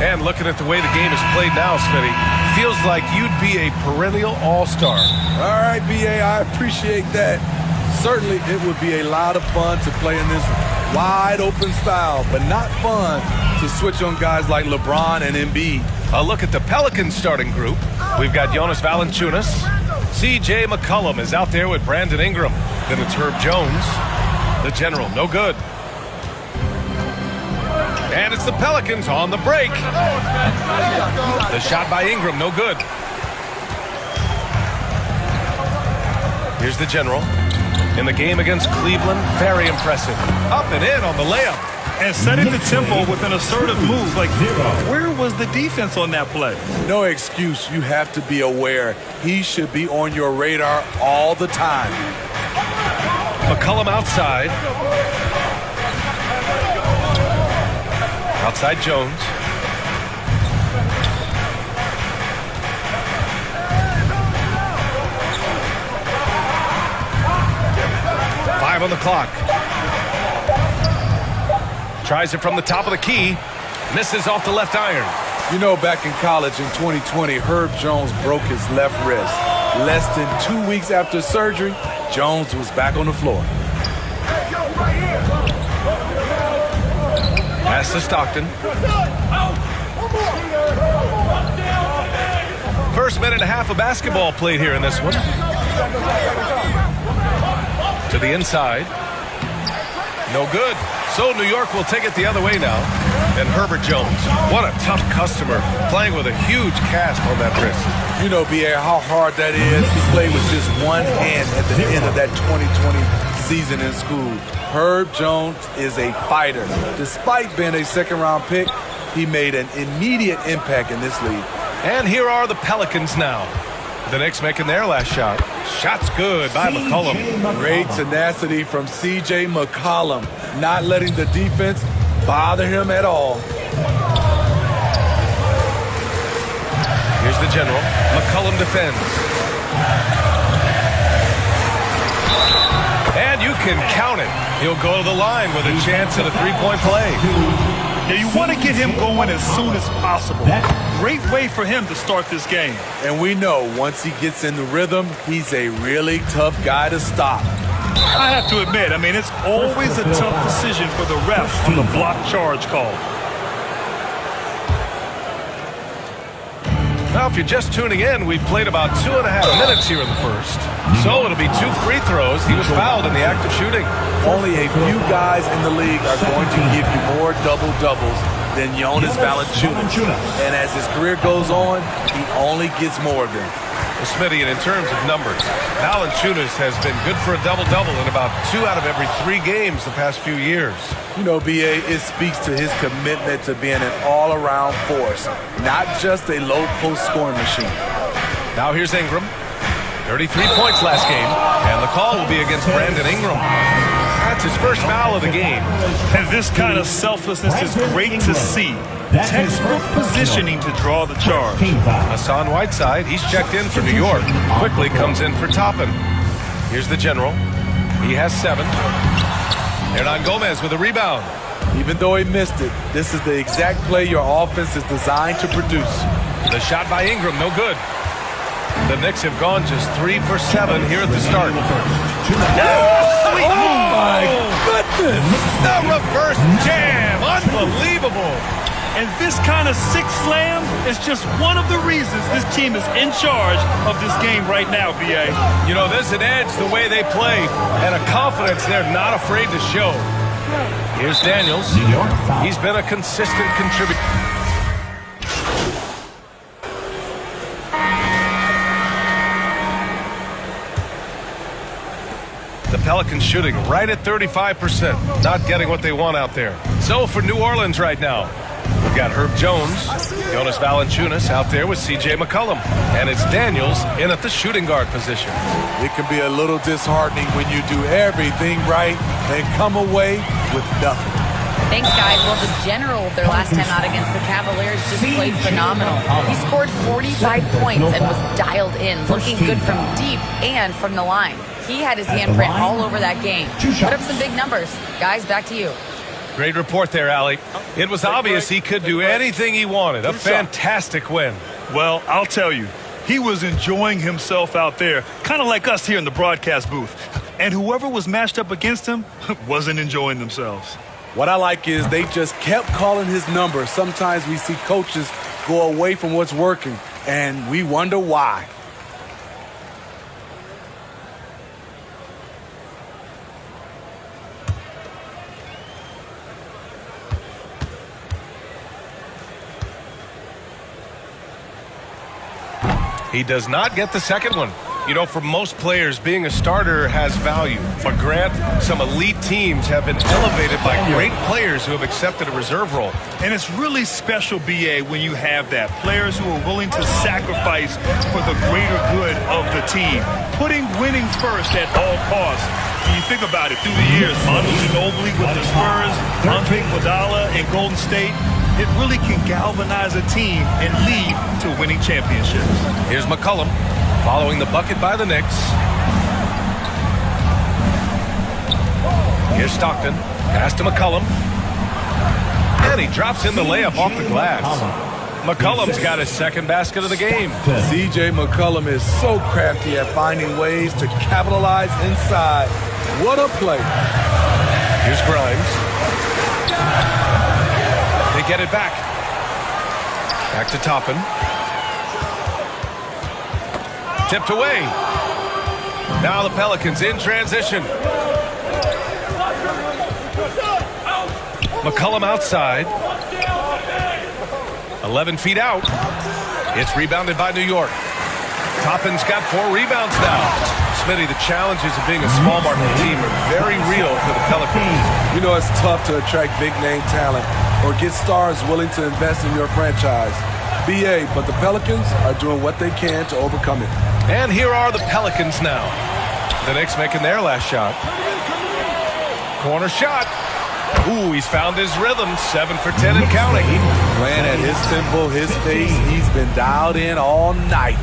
And looking at the way the game is played now, Smitty, feels like you'd be a perennial all-star. All right, B.A., I appreciate that. Certainly, it would be a lot of fun to play in this wide-open style, but not fun to switch on guys like LeBron and Embiid. A look at the Pelicans starting group. We've got Jonas Valanciunas. C.J. McCollum is out there with Brandon Ingram. Then it's Herb Jones. The general, no good. And it's the Pelicans on the break. The shot by Ingram, no good. Here's the general. In the game against Cleveland, very impressive. Up and in on the layup. And setting the tempo with an assertive move. Like, where was the defense on that play? No excuse. You have to be aware. He should be on your radar all the time. McCollum outside. Outside Jones. Five on the clock. Tries it from the top of the key. Misses off the left iron. You know, back in college in 2020, Herb Jones broke his left wrist. Less than 2 weeks after surgery, Jones was back on the floor. Pass to Stockton. First minute and a half of basketball played here in this one. To the inside. No good. So New York will take it the other way now. And Herbert Jones, what a tough customer, playing with a huge cast on that wrist. You know, B.A., how hard that is. He played with just one hand at the end of that 2020 season in school. Herb Jones is a fighter. Despite being a second-round pick, he made an immediate impact in this league. And here are the Pelicans now. The Knicks making their last shot. Shot's good by McCollum. Great tenacity from C.J. McCollum, not letting the defense bother him at all. Here's the general. McCollum defends. And you can count it. He'll go to the line with a chance at a three-point play. Yeah, you want to get him going as soon as possible. Great way for him to start this game. And we know once he gets in the rhythm, he's a really tough guy to stop. I have to admit, I mean, it's always a tough decision for the ref on the block charge call. Now, if you're just tuning in, we've played about 2.5 minutes here in the first. So it'll be 2 free throws. He was fouled in the act of shooting. Only a few guys in the league are going to give you more double-doubles than Jonas Valanciunas. And as his career goes on, he only gets more of them. Well, Smitty, and in terms of numbers, Valanciunas has been good for a double-double in about 2 out of every 3 games the past few years. You know, B.A., it speaks to his commitment to being an all-around force, not just a low-post scoring machine. Now here's Ingram. 33 points last game, and the call will be against Brandon Ingram. That's his first foul of the game. And this kind of selflessness is great to see. Textbook positioning to draw the charge. Hassan Whiteside, he's checked in for New York. Quickly comes in for Toppin. Here's the general. He has 7. Hernan Gomez with a rebound. Even though he missed it, this is the exact play your offense is designed to produce. The shot by Ingram, no good. The Knicks have gone just 3 for 7 here at the start. Oh my goodness! The reverse jam, unbelievable. And this kind of sick slam is just one of the reasons this team is in charge of this game right now, B.A. You know, there's an edge the way they play and a confidence they're not afraid to show. Here's Daniels. He's been a consistent contributor. The Pelicans shooting right at 35%, not getting what they want out there. So for New Orleans right now, we've got Herb Jones, Jonas Valanciunas out there with C.J. McCollum, and it's Daniels in at the shooting guard position. It can be a little disheartening when you do everything right and come away with nothing. Thanks, guys. Well, the general, their last time out against the Cavaliers, just played phenomenal. He scored 45 points and was dialed in, looking good from deep and from the line. He had his handprint all over that game. Put up some big numbers. Guys, back to you. Great report there, Allie. It was obvious he could do anything he wanted. A fantastic win. Well, I'll tell you, he was enjoying himself out there, kind of like us here in the broadcast booth. And whoever was matched up against him wasn't enjoying themselves. What I like is they just kept calling his number. Sometimes we see coaches go away from what's working, and we wonder why. He does not get the second one. You know, for most players, being a starter has value. But Grant, some elite teams have been elevated by great players who have accepted a reserve role. And it's really special, B.A., when you have that. Players who are willing to sacrifice for the greater good of the team. Putting winning first at all costs. When you think about it, through the years, Manu Ginobili with the Spurs, Andre Iguodala in Golden State, it really can galvanize a team and lead to winning championships. Here's McCollum following the bucket by the Knicks. Here's Stockton. Pass to McCollum. And he drops in the layup off the glass. McCollum's got his second basket of the game. C.J. McCollum is so crafty at finding ways to capitalize inside. What a play. Here's Grimes. They get it back. Back to Toppin. Tipped away. Now the Pelicans in transition. McCollum outside. 11 feet out. It's rebounded by New York. Toppin's got 4 rebounds now. Smitty, the challenges of being a small market team are very real for the Pelicans. You know, it's tough to attract big-name talent or get stars willing to invest in your franchise. BA, but the Pelicans are doing what they can to overcome it. And here are the Pelicans now. The Knicks making their last shot. Corner shot. Ooh, he's found his rhythm. 7 for 10 and counting. Playing at his tempo, his pace, he's been dialed in all night.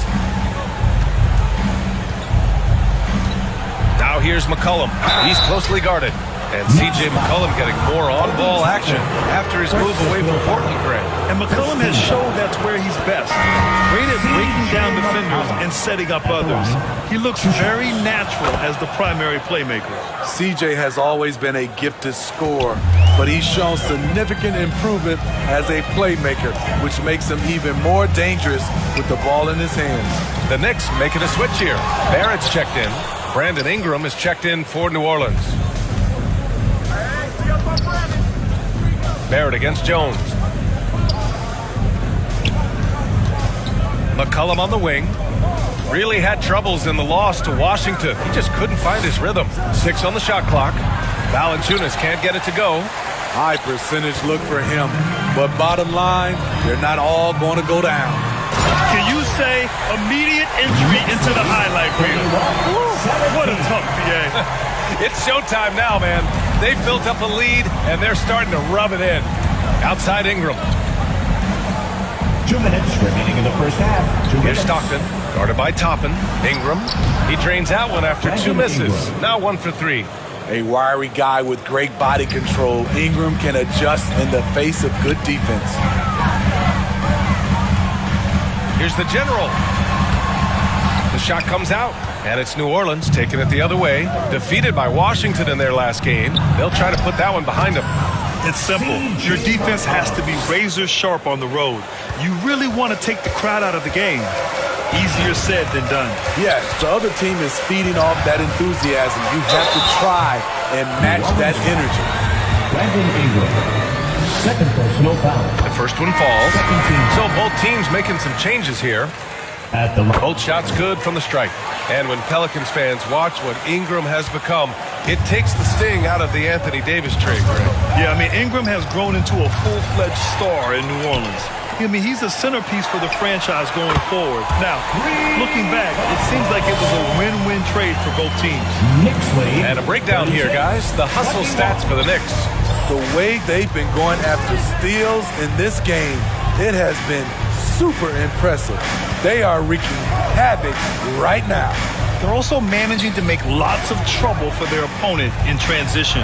Now here's McCollum. He's closely guarded. And C.J. McCollum getting more on-ball action after his move away from Portland, Grant. And McCollum has shown that's where he's best. Great at breaking down defenders and setting up others. He looks very natural as the primary playmaker. C.J. has always been a gifted scorer, but he's shown significant improvement as a playmaker, which makes him even more dangerous with the ball in his hands. The Knicks making a switch here. Barrett's checked in. Brandon Ingram is checked in for New Orleans. Barrett against Jones. McCollum on the wing. Really had troubles in the loss to Washington. He just couldn't find his rhythm. 6 on the shot clock. Valanciunas can't get it to go. High percentage look for him, but bottom line, they're not all going to go down. Can you say immediate entry into the highlight reel? What a tough PA. It's showtime now, man. They've built up a lead, and they're starting to rub it in. Outside Ingram. 2 minutes remaining in the first half. Here's Stockton, guarded by Toppin. Ingram, he drains that one after 2 misses. Now 1 for 3. A wiry guy with great body control, Ingram can adjust in the face of good defense. Here's the general. The shot comes out, and it's New Orleans taking it the other way. Defeated by Washington in their last game. They'll try to put that one behind them. It's simple. Your defense has to be razor sharp on the road. You really want to take the crowd out of the game. Easier said than done. Yes, the other team is feeding off that enthusiasm. You have to try and match that energy. Brandon Ingram. Second personal foul. The first one falls. So both teams making some changes here. At the Both shots good from the strike. And when Pelicans fans watch what Ingram has become, it takes the sting out of the Anthony Davis trade, Greg. Yeah, I mean, Ingram has grown into a full-fledged star in New Orleans. I mean, he's a centerpiece for the franchise going forward. Now, looking back, it seems like it was a win-win trade for both teams. And a breakdown here, guys. The hustle stats for the Knicks. The way they've been going after steals in this game, it has been super impressive. They are wreaking havoc right now. they're also managing to make lots of trouble for their opponent in transition.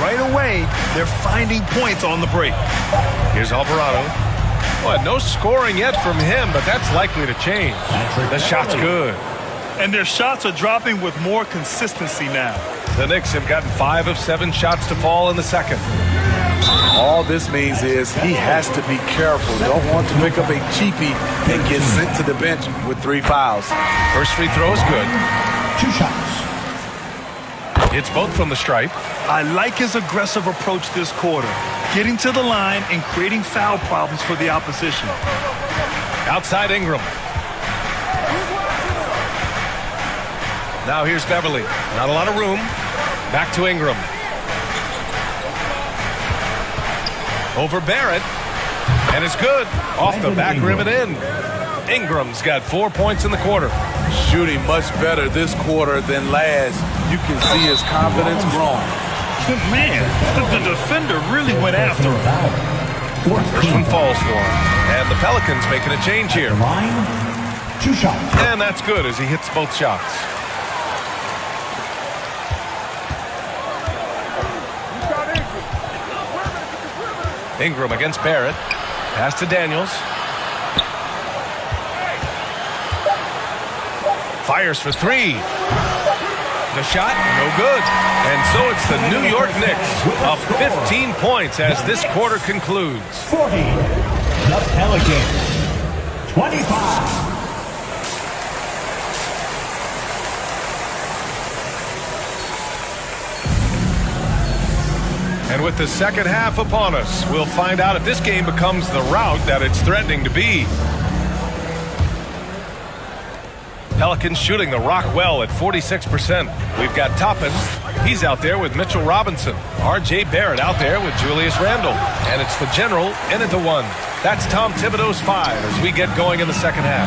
Right away, they're finding points on the break. Here's Alvarado. Well, no scoring yet from him, but that's likely to change. The shot's good. And their shots are dropping with more consistency now. The Knicks have gotten 5 of 7 shots to fall in the second. All this means is he has to be careful. Don't want to pick up a cheapie and get sent to the bench with 3 fouls. First free throw is good. 2 shots. It's both from the stripe. I like his aggressive approach this quarter, getting to the line and creating foul problems for the opposition. Outside Ingram. Now here's Beverly. Not a lot of room. Back to Ingram. Over Barrett. And it's good. Off the back rim and in. Ingram's got 4 points in the quarter. Shooting much better this quarter than last. You can see his confidence growing. Man, the defender really went after him. First one falls for him. And the Pelicans making a change here. Line. 2 shots. And that's good as he hits both shots. Ingram against Barrett. Pass to Daniels. Fires for 3. The shot, no good. And so it's the New York Knicks up 15 points as this quarter concludes. 40. The Pelicans. 25. And with the second half upon us, we'll find out if this game becomes the rout that it's threatening to be. Pelicans shooting the rock well at 46%. We've got Toppin. He's out there with Mitchell Robinson. R.J. Barrett out there with Julius Randle. And it's the general in at the 1. That's Tom Thibodeau's 5 as we get going in the second half.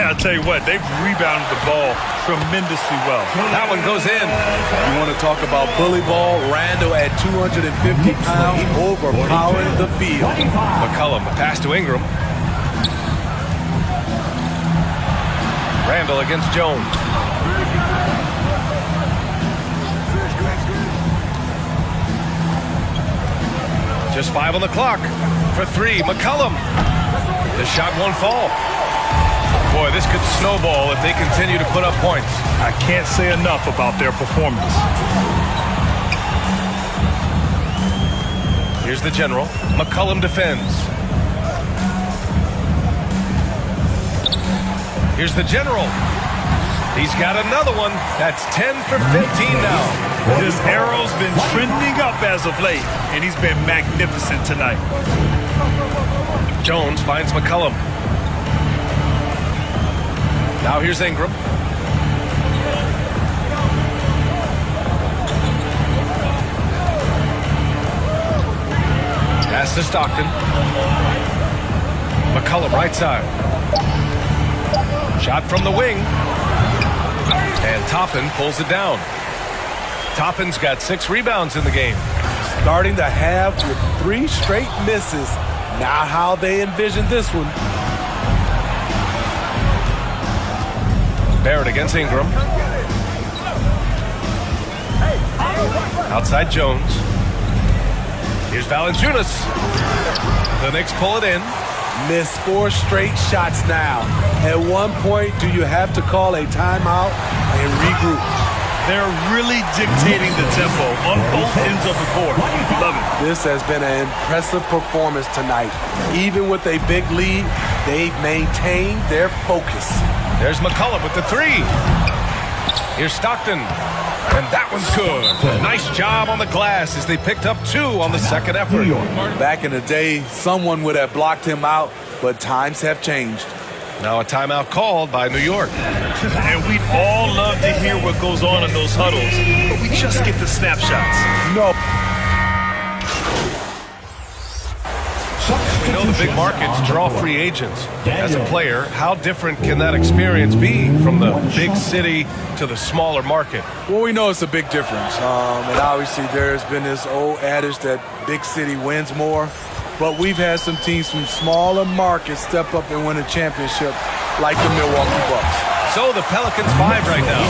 I'll tell you what, they've rebounded the ball tremendously well. That one goes in. You want to talk about bully ball? Randle at 250 pounds overpowering the field. McCollum, the pass to Ingram. Randle against Jones. Just 5 on the clock. For 3, McCollum. The shot won't fall. Boy, this could snowball if they continue to put up points. I can't say enough about their performance. Here's the general. McCollum defends. Here's the general. He's got another one. That's 10 for 15 now. This arrow's been trending up as of late, and he's been magnificent tonight. Jones finds McCollum. Now here's Ingram. Pass to Stockton. McCollum right side. Shot from the wing. And Toppin pulls it down. Toppin's got 6 rebounds in the game. Starting the half with 3 straight misses. Not how they envisioned this one. Barrett against Ingram. Outside Jones. Here's Valanciunas. The Knicks pull it in. Missed 4 straight shots now. At one point, do you have to call a timeout and regroup? They're really dictating the tempo on both ends of the court. Love it. This has been an impressive performance tonight. Even with a big lead, they've maintained their focus. There's McCollum with the 3. Here's Stockton. And that one's good. Nice job on the glass as they picked up 2 on the second effort. Back in the day, someone would have blocked him out, but times have changed. Now a timeout called by New York. And we'd all love to hear what goes on in those huddles, but we just get the snapshots. No. We know the big markets draw free agents. As a player, how different can that experience be from the big city to the smaller market? Well, we know it's a big difference. And obviously there's been this old adage that big city wins more. But we've had some teams from smaller markets step up and win a championship like the Milwaukee Bucks. So the Pelicans 5 right now.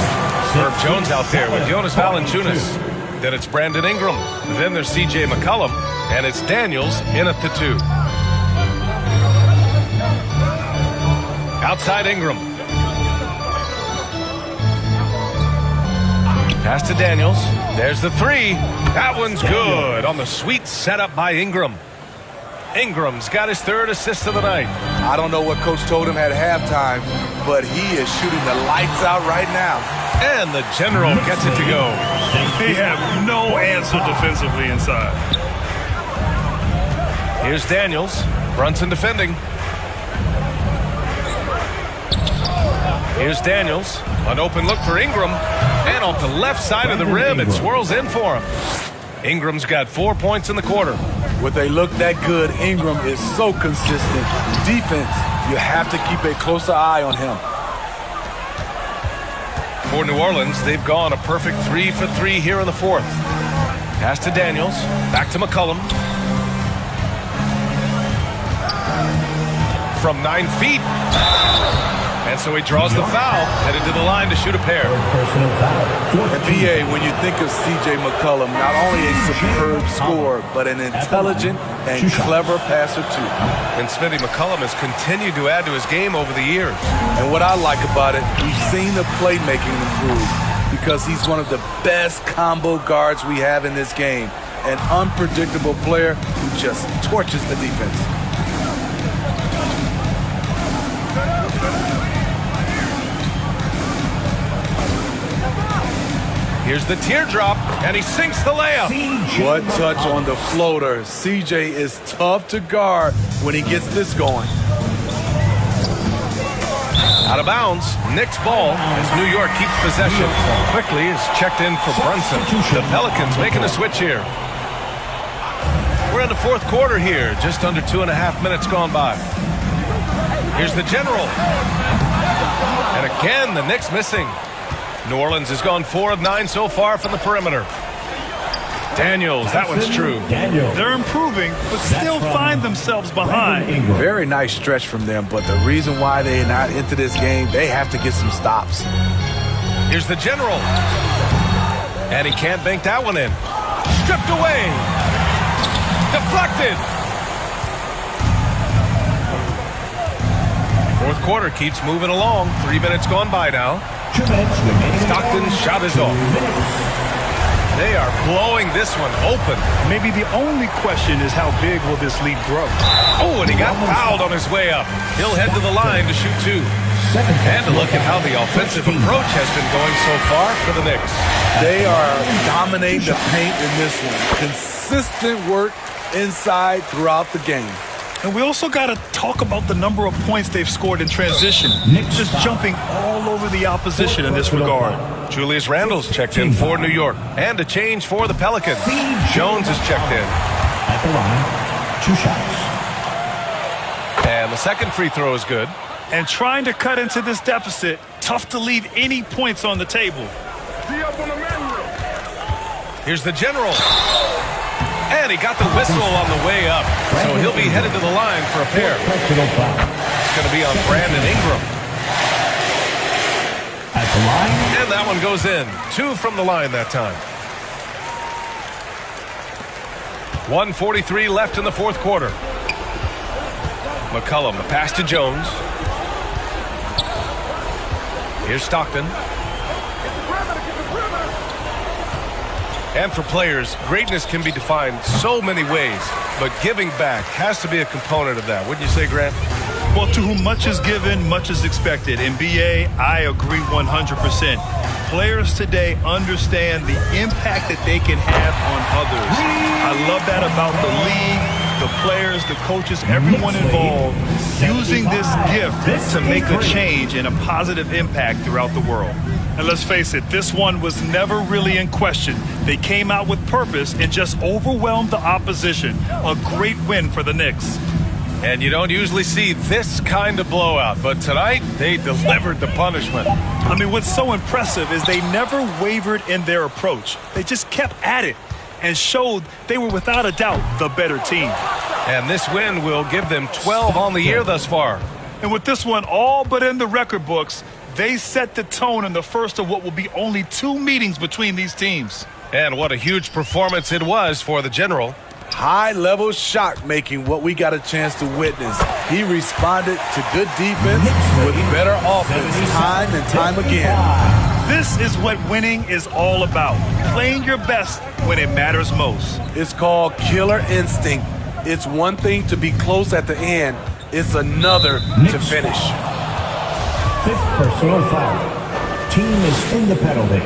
Herb Jones out there with Jonas Valanciunas. Then it's Brandon Ingram. Then there's C.J. McCollum. And it's Daniels in at the 2. Outside Ingram. Pass to Daniels. There's the 3. That one's good on the sweet setup by Ingram. Ingram's got his 3rd assist of the night. I don't know what Coach told him at halftime, but he is shooting the lights out right now. And the general gets it to go. They have no answer defensively inside. Here's Daniels. Brunson defending. Here's Daniels. An open look for Ingram. And off the left side of the rim, it swirls in for him. Ingram's got 4 points in the quarter. With a look that good, Ingram is so consistent. Defense, you have to keep a closer eye on him. For New Orleans, they've gone a perfect 3 for 3 here in the 4th. Pass to Daniels. Back to McCollum. From 9 feet. And so he draws the foul, headed to the line to shoot a pair. And B.A., when you think of C.J. McCollum, not only a superb scorer, but an intelligent and clever passer, too. And Smitty, McCollum has continued to add to his game over the years. And what I like about it, we've seen the playmaking improve because he's one of the best combo guards we have in this game. An unpredictable player who just torches the defense. Here's the teardrop, and he sinks the layup. What touch on the floater. CJ is tough to guard when he gets this going. Out of bounds, Knicks ball as New York keeps possession. Quickly is checked in for Brunson. The Pelicans making a switch here. We're in the 4th quarter here, just under 2.5 minutes gone by. Here's the general. And again, the Knicks missing. New Orleans has gone 4 of 9 so far from the perimeter. Daniels, that one's true. They're improving, but still find themselves behind. Very nice stretch from them, but the reason why they're not into this game, they have to get some stops. Here's the general. And he can't bank that one in. Stripped away. Deflected. 4th quarter keeps moving along. 3 minutes gone by now. Stockton's shot is off. They are blowing this one open. Maybe the only question is how big will this lead grow? Oh, and he got fouled on his way up. He'll head to the line to shoot 2. And to look at how the offensive approach has been going so far for the Knicks. They are dominating the paint in this one. Consistent work inside throughout the game. And we also got to talk about the number of points they've scored in transition. Just jumping all over the opposition in this regard. Julius Randle's checked in for New York. And a change for the Pelicans. Jones is checked in. At the line, 2 shots. And the second free throw is good. And trying to cut into this deficit, tough to leave any points on the table. Here's the general. And he got the whistle on the way up. So he'll be headed to the line for a pair. It's going to be on Brandon Ingram. At the line. And that one goes in. 2 from the line that time. 1:43 left in the 4th quarter. McCollum, the pass to Jones. Here's Stockton. And for players, greatness can be defined so many ways, but giving back has to be a component of that. Wouldn't you say, Grant? Well, to whom much is given, much is expected. In BA, I agree 100%. Players today understand the impact that they can have on others. I love that about the league, the players, the coaches, everyone involved, using this gift to make a change and a positive impact throughout the world. And let's face it, this one was never really in question. They came out with purpose and just overwhelmed the opposition. A great win for the Knicks. And you don't usually see this kind of blowout, but tonight they delivered the punishment. I mean, what's so impressive is they never wavered in their approach. They just kept at it and showed they were without a doubt the better team. And this win will give them 12 on the year thus far. And with this one all but in the record books, They set the tone in the first of what will be only 2 meetings between these teams. And what a huge performance it was for the General. High-level shot making, what we got a chance to witness. He responded to good defense with better offense time and time again. This is what winning is all about. Playing your best when it matters most. It's called killer instinct. It's one thing to be close at the end. It's another to finish. 5th personal foul. Team is in the penalty.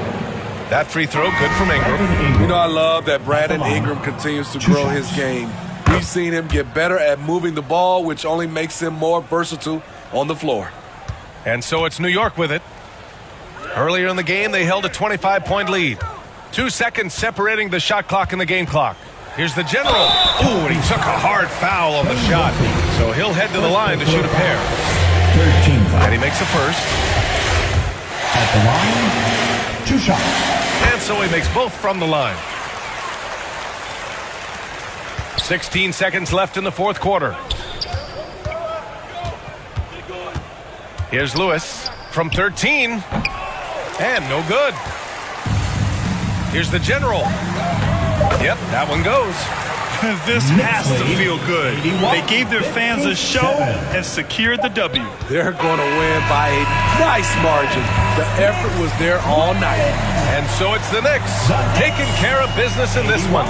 That free throw, good from Ingram. You know, I love that Brandon Ingram continues to grow his game. We've seen him get better at moving the ball, which only makes him more versatile on the floor. And so it's New York with it. Earlier in the game, they held a 25-point lead. 2 seconds separating the shot clock and the game clock. Here's the General. Ooh, and he took a hard foul on the shot. So he'll head to the line to shoot a pair. 13 foul. And he makes a first. At the line, 2 shots. And so he makes both from the line. 16 seconds left in the 4th quarter. Here's Lewis from 13. And no good. Here's the General. Yep, that one goes. This has to feel good. They gave their fans a show and secured the W. They're going to win by a nice margin. The effort was there all night. And so it's the Knicks taking care of business in this one.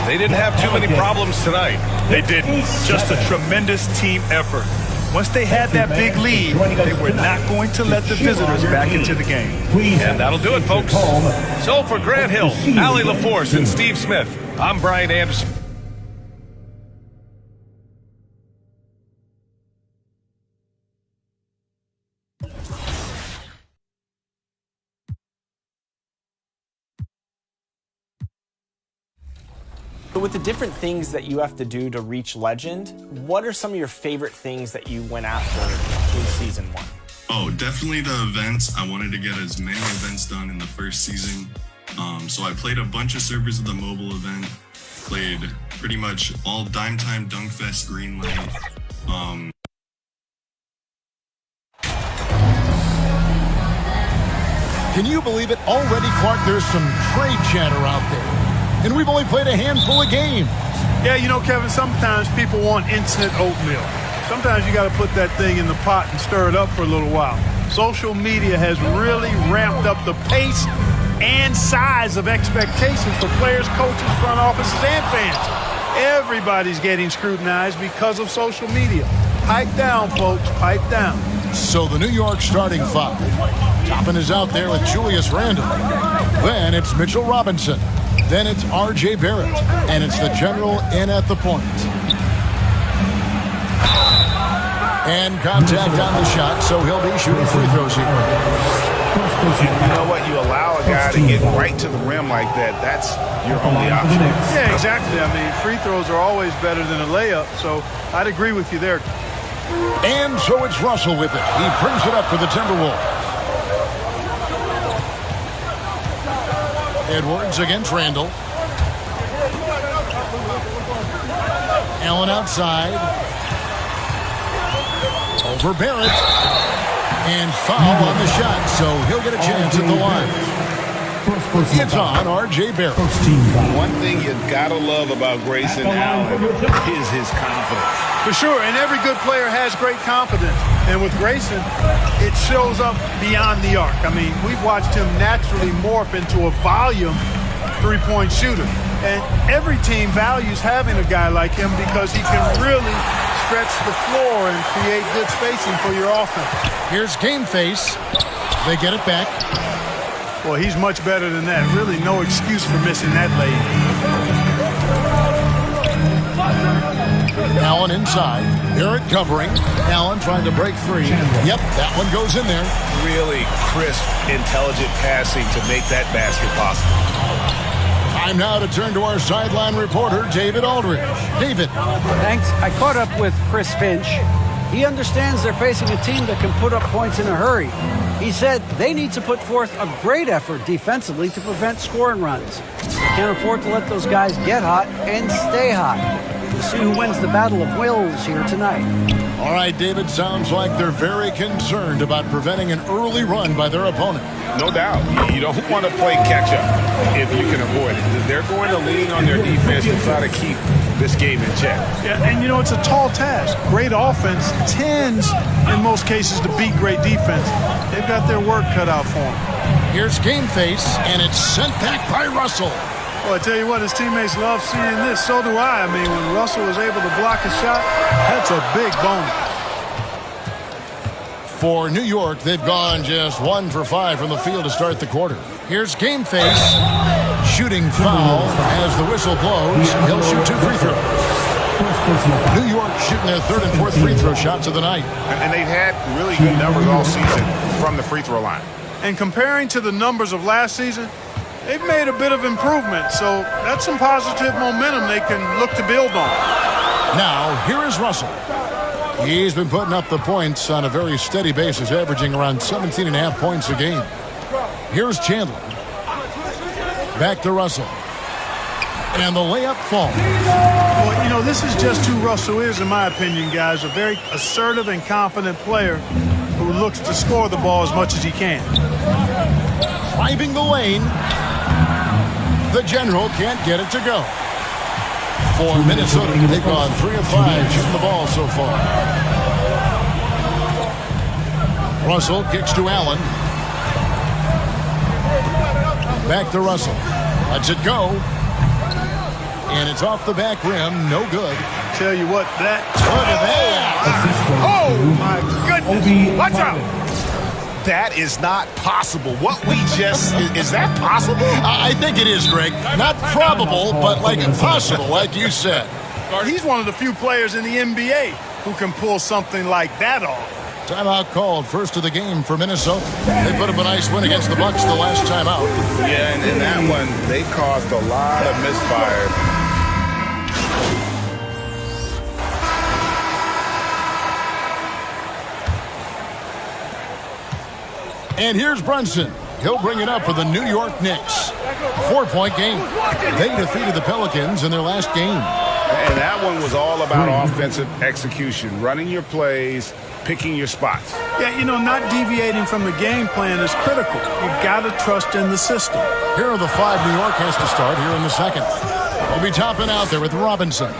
They didn't have too many problems tonight. They didn't. Just a tremendous team effort. Once they had that big lead, they were not going to let the visitors back into the game. And that'll do it, folks. So for Grant Hill, Allie LaForce, and Steve Smith, I'm Brian Anderson. With the different things that you have to do to reach legend, what are some of your favorite things that you went after in season 1? Oh, definitely the events. I wanted to get as many events done in the first season. So I played a bunch of servers of the mobile event, played pretty much all Dime Time, Dunk Fest, Greenlight. Can you believe it? Already, Clark, there's some trade chatter out there. And we've only played a handful of games. Yeah, you know, Kevin, sometimes people want instant oatmeal. Sometimes you got to put that thing in the pot and stir it up for a little while. Social media has really ramped up the pace and size of expectations for players, coaches, front offices, and fans. Everybody's getting scrutinized because of social media. Pipe down, folks. Pipe down. So the New York starting 5. Toppin is out there with Julius Randle. Then it's Mitchell Robinson. Then it's R.J. Barrett, and it's the General in at the point. And contact on the shot, so he'll be shooting free throws here. You know what? You allow a guy to get right to the rim like that. That's your only option. Yeah, exactly. I mean, free throws are always better than a layup, so I'd agree with you there. And so it's Russell with it. He brings it up for the Timberwolves. Edwards against Randall. Allen outside. Over Barrett. And foul on the shot, so he'll get a chance at the line. It's on R.J. Barrett. One thing you gotta love about Grayson Allen is his confidence. For sure, and every good player has great confidence. And with Grayson, it shows up beyond the arc. I mean, we've watched him naturally morph into a volume three-point shooter. And every team values having a guy like him because he can really stretch the floor and create good spacing for your offense. Here's Game Face. They get it back. Well, he's much better than that. Really no excuse for missing that lane. Allen inside. Barrett covering. Allen trying to break free. Yep, that one goes in there. Really crisp, intelligent passing to make that basket possible. Time now to turn to our sideline reporter, David Aldridge. David. Thanks. I caught up with Chris Finch. He understands they're facing a team that can put up points in a hurry. He said they need to put forth a great effort defensively to prevent scoring runs. Can't afford to let those guys get hot and stay hot. The see who wins the battle of wills here tonight. All right, David, sounds like they're very concerned about preventing an early run by their opponent. No doubt. You don't want to play catch-up if you can avoid it. They're going to lean on their defense to try to keep this game in check. Yeah, and you know, it's a tall task. Great offense tends, in most cases, to beat great defense. They've got their work cut out for them. Here's game face, and it's sent back by Russell. Well, I tell you what, his teammates love seeing this. So do I. I mean, when Russell was able to block a shot, that's a big bonus. For New York, they've gone just 1 for 5 from the field to start the quarter. Here's game face. Shooting foul as the whistle blows. He'll shoot 2 free throws. New York shooting their 3rd and 4th free throw shots of the night. And they've had really good numbers all season from the free throw line. And comparing to the numbers of last season, they've made a bit of improvement. So that's some positive momentum they can look to build on. Now, here is Russell. He's been putting up the points on a very steady basis, averaging around 17.5 points a game. Here's Chandler. Back to Russell. And the layup falls. Well, you know, this is just who Russell is, in my opinion, guys. A very assertive and confident player who looks to score the ball as much as he can. Driving the lane. The General can't get it to go. For Minnesota, they've gone 3 of 5 shooting the ball so far. Russell kicks to Allen. Back to Russell. Lets it go. And it's off the back rim. No good. Tell you what, that... Look at that. Oh, my goodness. Watch out. That is not possible. What we just... Is that possible? I think it is, Greg. Not probable, but like impossible, like you said. He's one of the few players in the NBA who can pull something like that off. Timeout called, first of the game for Minnesota. They put up a nice win against the Bucks the last time out. Yeah, and in that one, they caused a lot of misfire. And here's Brunson. He'll bring it up for the New York Knicks. 4-point game. They defeated the Pelicans in their last game. And that one was all about offensive execution, running your plays, picking your spots. Yeah, you know, not deviating from the game plan is critical. You've got to trust in the system. Here are the 5 New York has to start here in the second. They'll be topping out there with Robinson.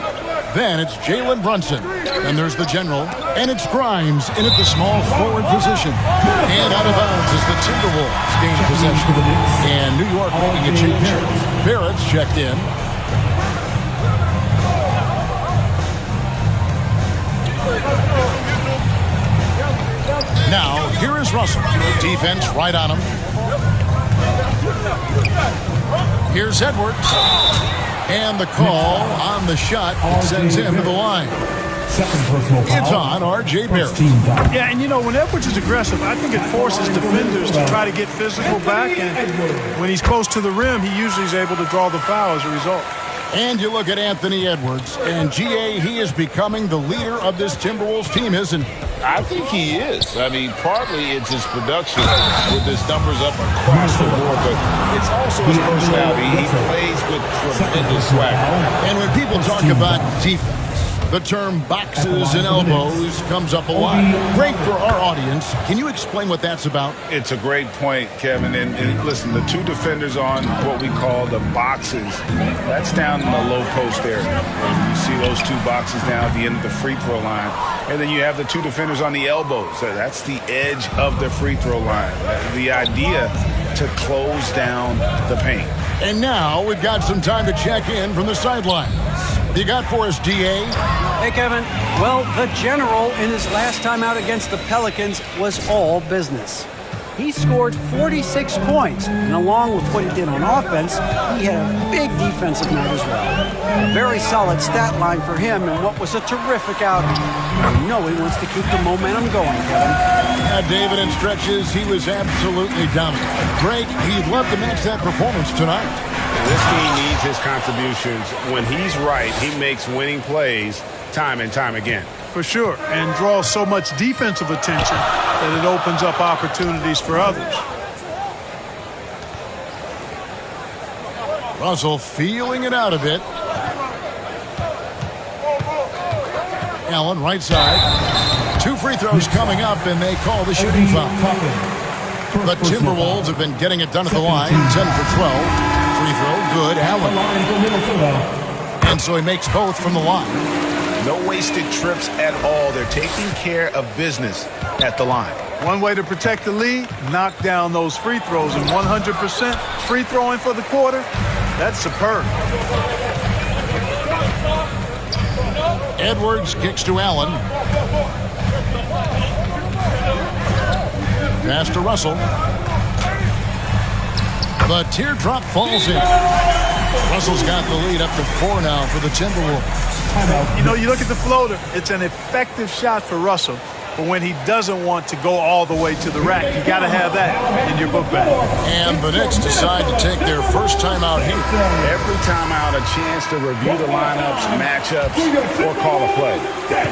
Then it's Jalen Brunson. And there's the General. And it's Grimes in at the small forward position. And out of bounds is the Timberwolves gain possession. And New York making a change. Barrett's checked in. Now, here is Russell. Defense right on him. Here's Edwards. And the call on the shot sends him to the line. It's on R.J. Barrett. Yeah, and you know, when Edwards is aggressive, I think it forces defenders to try to get physical back. And when he's close to the rim, he usually is able to draw the foul as a result. And you look at Anthony Edwards, and G.A., he is becoming the leader of this Timberwolves team, isn't he? I think he is. I mean, partly it's his production with his numbers up across the board, but it's also his personality. He plays with tremendous swagger. And when people talk about defense, the term boxes and elbows comes up a lot. Great for our audience. Can you explain what that's about? It's a great point, Kevin. And listen, the 2 defenders on what we call the boxes, that's down in the low post area. And you see those 2 boxes down at the end of the free throw line. And then you have the 2 defenders on the elbows. So that's the edge of the free throw line. The idea to close down the paint. And now we've got some time to check in from the sidelines. What you got for us, D.A.? Hey, Kevin. Well, the General in his last time out against the Pelicans was all business. He scored 46 points, and along with what he did on offense, he had a big defensive night as well. A very solid stat line for him in what was a terrific outing. I know he wants to keep the momentum going, Kevin. David, in stretches, he was absolutely dominant. Greg, he'd love to match that performance tonight. This team needs his contributions. When he's right, he makes winning plays time and time again. For sure, and draws so much defensive attention that it opens up opportunities for others. Russell feeling it out a bit. Allen, right side. 2 free throws coming up, and they call the shooting foul. The Timberwolves have been getting it done at the line. 10 for 12. Free throw, good. Allen. And so he makes both from the line. No wasted trips at all. They're taking care of business at the line. One way to protect the lead, knock down those free throws, and 100% free throwing for the quarter, that's superb. Edwards kicks to Allen. Pass to Russell. The teardrop falls in. Russell's got the lead up to 4 now for the Timberwolves. You know, you look at the floater, it's an effective shot for Russell. But when he doesn't want to go all the way to the rack, you got to have that in your book bag. And the Knicks decide to take their first timeout here. Every timeout, a chance to review the lineups, matchups, or call a play.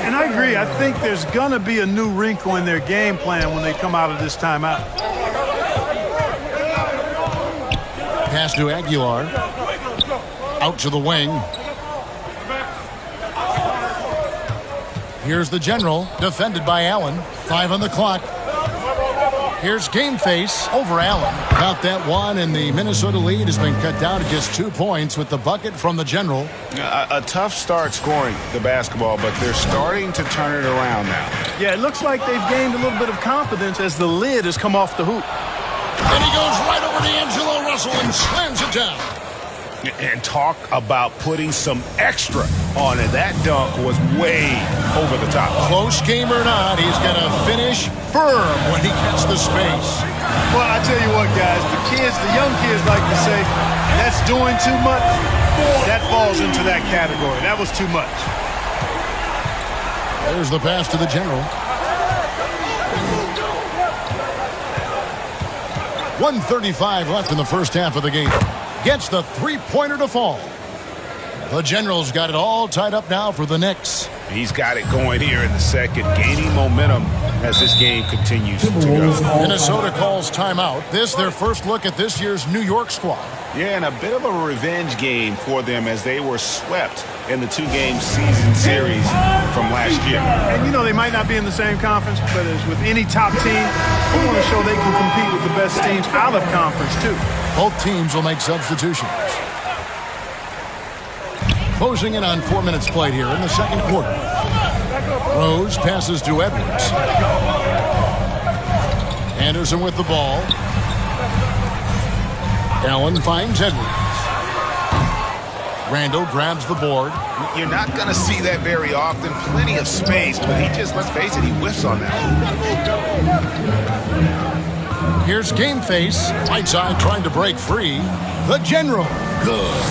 And I agree. I think there's going to be a new wrinkle in their game plan when they come out of this timeout. Pass to Aguilar. Out to the wing. Here's the general, defended by Allen. 5 on the clock. Here's Game Face over Allen. Got that one, and the Minnesota lead has been cut down to just 2 points with the bucket from the general. A tough start scoring the basketball, but they're starting to turn it around now. Yeah, it looks like they've gained a little bit of confidence as the lid has come off the hoop. And he goes right over to D'Angelo Russell and slams it down. And talk about putting some extra on it. That dunk was way over the top. Close game or not, he's going to finish firm when he gets the space. Well, I tell you what, guys, the young kids like to say, that's doing too much. That falls into that category. That was too much. There's the pass to the general. 1:35 left in the first half of the game. Gets the three-pointer to fall. The general's got it all tied up now for the Knicks. He's got it going here in the second, gaining momentum as this game continues to go. Minnesota calls timeout. This their first look at this year's New York squad. Yeah, and a bit of a revenge game for them as they were swept in the 2-game season series from last year. And you know, they might not be in the same conference, but as with any top team, they want to show they can compete with the best teams out of conference too. Both teams will make substitutions. Closing in on 4 minutes played here in the second quarter. Rose passes to Edwards. Anderson with the ball. Allen finds Edwards. Randall grabs the board. You're not going to see that very often. Plenty of space, but he just, let's face it, he whiffs on that. Here's Game Face. Right side trying to break free. The general. Good.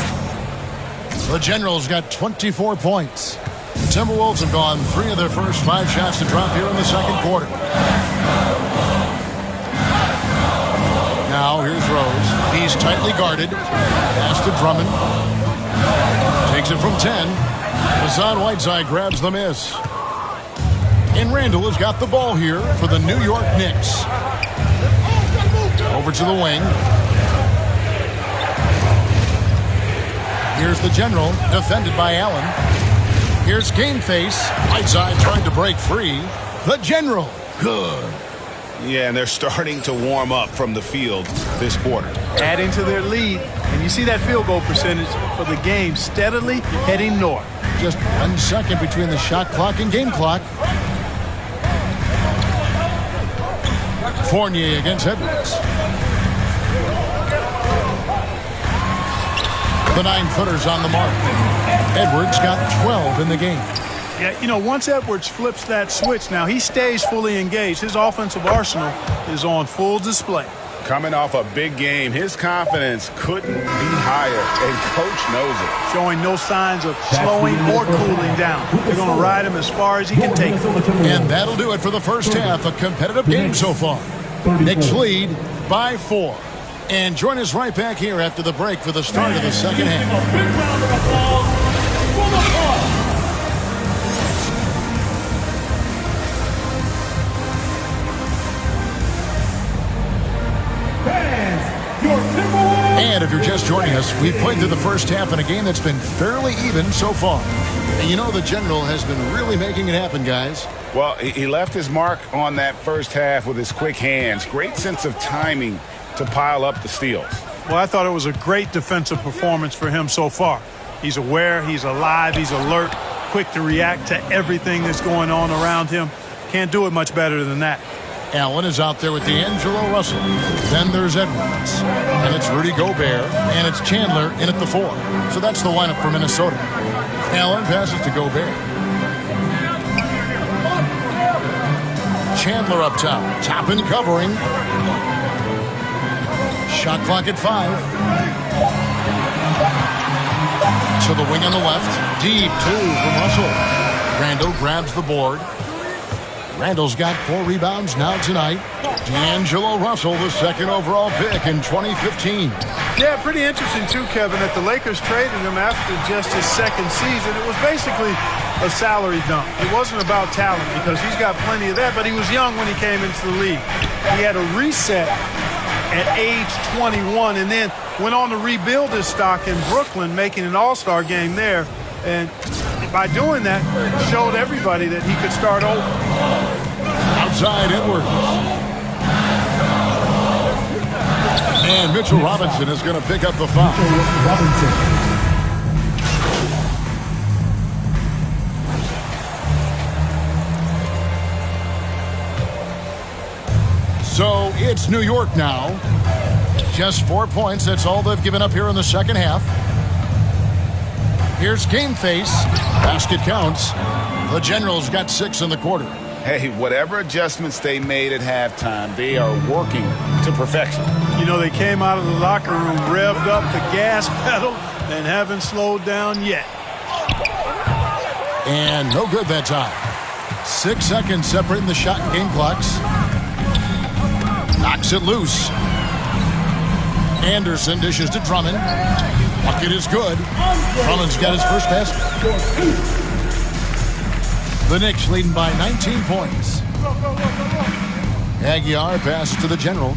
The general's got 24 points. The Timberwolves have gone 3 of their first 5 shots to drop here in the second quarter. Now here's Rose. He's tightly guarded. Pass to Drummond. Takes it from 10. Hassan Whiteside grabs the miss. And Randall has got the ball here for the New York Knicks. Over to the wing. Here's the general, defended by Allen. Here's Game Face. Whiteside trying to break free. The general. Good. Yeah, and they're starting to warm up from the field this quarter. Adding to their lead, and you see that field goal percentage for the game steadily heading north. Just 1 second between the shot clock and game clock. Fournier against Edwards. The 9-footer's on the mark. Edwards got 12 in the game. Yeah, you know, once Edwards flips that switch, now he stays fully engaged. His offensive arsenal is on full display. Coming off a big game, his confidence couldn't be higher, and Coach knows it. Showing no signs of slowing or cooling down. They're going to ride him as far as he can take him. And that'll do it for the first half. A competitive game so far. Knicks lead by 4. And join us right back here after the break for the start of the second half. And if you're just joining us, we've played through the first half in a game that's been fairly even so far. And you know the General has been really making it happen, guys. Well, he left his mark on that first half with his quick hands. Great sense of timing to pile up the steals. Well, I thought it was a great defensive performance for him so far. He's aware, he's alive, he's alert, quick to react to everything that's going on around him. Can't do it much better than that. Allen is out there with D'Angelo Russell. Then there's Edwards. And it's Rudy Gobert. And it's Chandler in at the 4. So that's the lineup for Minnesota. Allen passes to Gobert. Chandler up top. Top and covering. Shot clock at 5. To the wing on the left. Deep 2 from Russell. Randall grabs the board. Randall's got 4 rebounds now tonight. D'Angelo Russell, the second overall pick in 2015. Yeah, pretty interesting too, Kevin, that the Lakers traded him after just his second season. It was basically a salary dump. It wasn't about talent because he's got plenty of that, but he was young when he came into the league. He had a reset at age 21 and then went on to rebuild his stock in Brooklyn, making an all-star game there. And by doing that, showed everybody that he could start over. Outside Edwards. And Mitchell Robinson is going to pick up the foul. So it's New York now. Just 4 points. That's all they've given up here in the second half. Here's game face. Basket counts. The Generals got 6 in the quarter. Hey, whatever adjustments they made at halftime, they are working to perfection. You know, they came out of the locker room, revved up the gas pedal, and haven't slowed down yet. And no good that time. 6 seconds separating the shot and game clocks. Knocks it loose. Anderson dishes to Drummond. Bucket is good. Drummond's got his first basket. The Knicks leading by 19 points. Aguiar passes to the General.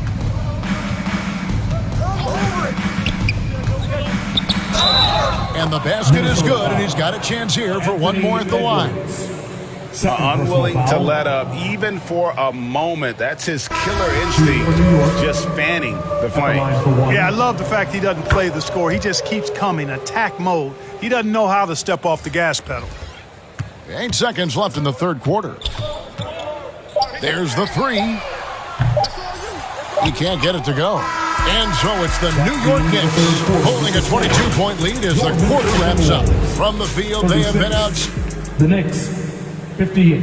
And the basket is good, and he's got a chance here for one more at the line. Unwilling to let up, even for a moment. That's his killer instinct, just fanning the flame. Yeah, I love the fact he doesn't play the score. He just keeps coming, attack mode. He doesn't know how to step off the gas pedal. 8 seconds left in the third quarter. There's the 3. He can't get it to go. And so it's the New York Knicks holding a 22-point lead as the quarter wraps up. From the field, they have been out. The Knicks, 58.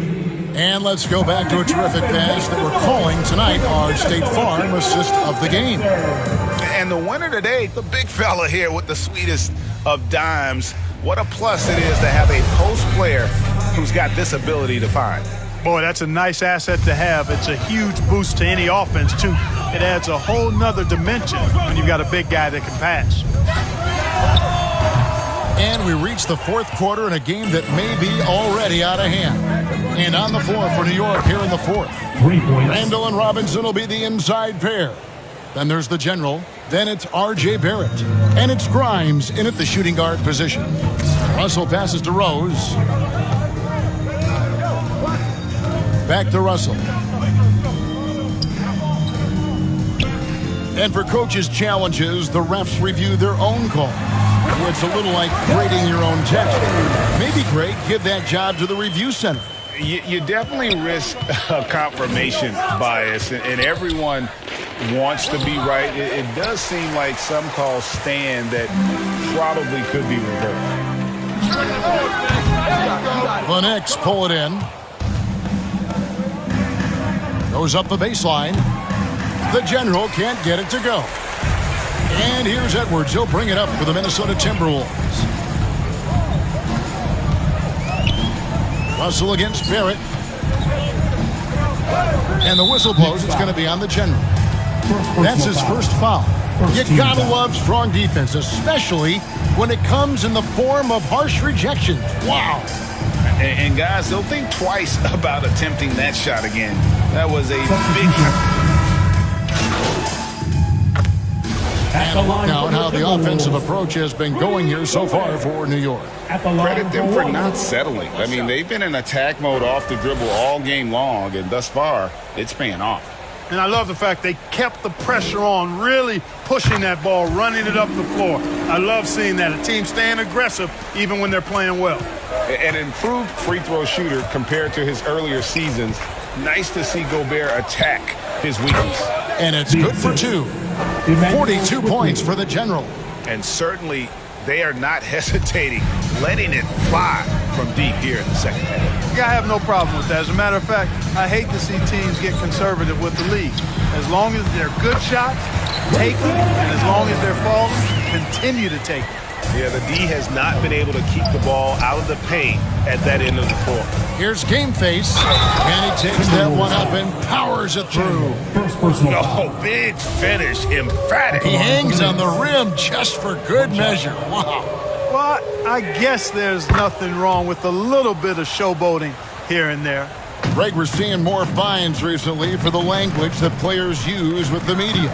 And let's go back to a terrific pass that we're calling tonight our State Farm assist of the game. And the winner today, the big fella here with the sweetest of dimes. What a plus it is to have a post player who's got this ability to find. Boy, that's a nice asset to have. It's a huge boost to any offense, too. It adds a whole nother dimension when you've got a big guy that can pass. And we reach the fourth quarter in a game that may be already out of hand. And on the floor for New York here in the fourth. 3 points. Randall and Robinson will be the inside pair. Then there's the General. Then it's R.J. Barrett. And it's Grimes in at the shooting guard position. Russell passes to Rose. Back to Russell. And for coaches' challenges, the refs review their own calls. It's a little like grading your own test. Maybe great, give that job to the review center. You definitely risk a confirmation bias, and everyone wants to be right. It does seem like some calls stand that probably could be reversed. The Knicks pull it in. Goes up the baseline. The General can't get it to go. And here's Edwards. He'll bring it up for the Minnesota Timberwolves. Russell against Barrett. And the whistle blows. It's going to be on the General. That's his first foul. You gotta love strong defense, especially when it comes in the form of harsh rejections. Wow. And guys, they'll think twice about attempting that shot again. That was a big... Now, how the offensive approach has been going here so far for New York. Credit them for not settling. I mean, they've been in attack mode off the dribble all game long, and thus far, it's paying off. And I love the fact they kept the pressure on, really pushing that ball, running it up the floor. I love seeing that. A team staying aggressive even when they're playing well. An improved free throw shooter compared to his earlier seasons. Nice to see Gobert attack his weakness. And it's good for 2. 42 points for the General. And certainly they are not hesitating, letting it fly from deep here in the second half. I have no problem with that. As a matter of fact, I hate to see teams get conservative with the lead. As long as they're good shots, take them. And as long as they're falling, continue to take them. Yeah, the D has not been able to keep the ball out of the paint at that end of the floor. Here's Game Face, and he takes that one up and powers it through. Oh, big finish, emphatic. He hangs on the rim just for good measure. Wow. Well, I guess there's nothing wrong with a little bit of showboating here and there. Greg, we're seeing more fines recently for the language that players use with the media.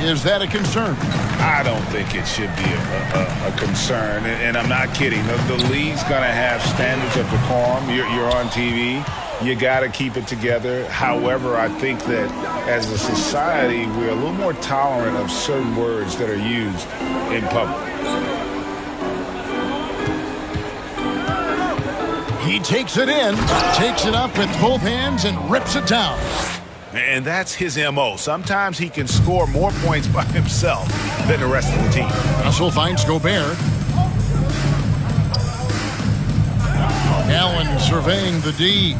Is that a concern? I don't think it should be a concern, and I'm not kidding. The league's going to have standards of decorum. You're on TV. You got to keep it together. However, I think that as a society, we're a little more tolerant of certain words that are used in public. He takes it in, takes it up with both hands, and rips it down. And that's his M.O. Sometimes he can score more points by himself than the rest of the team. Russell finds Gobert. Allen surveying the D.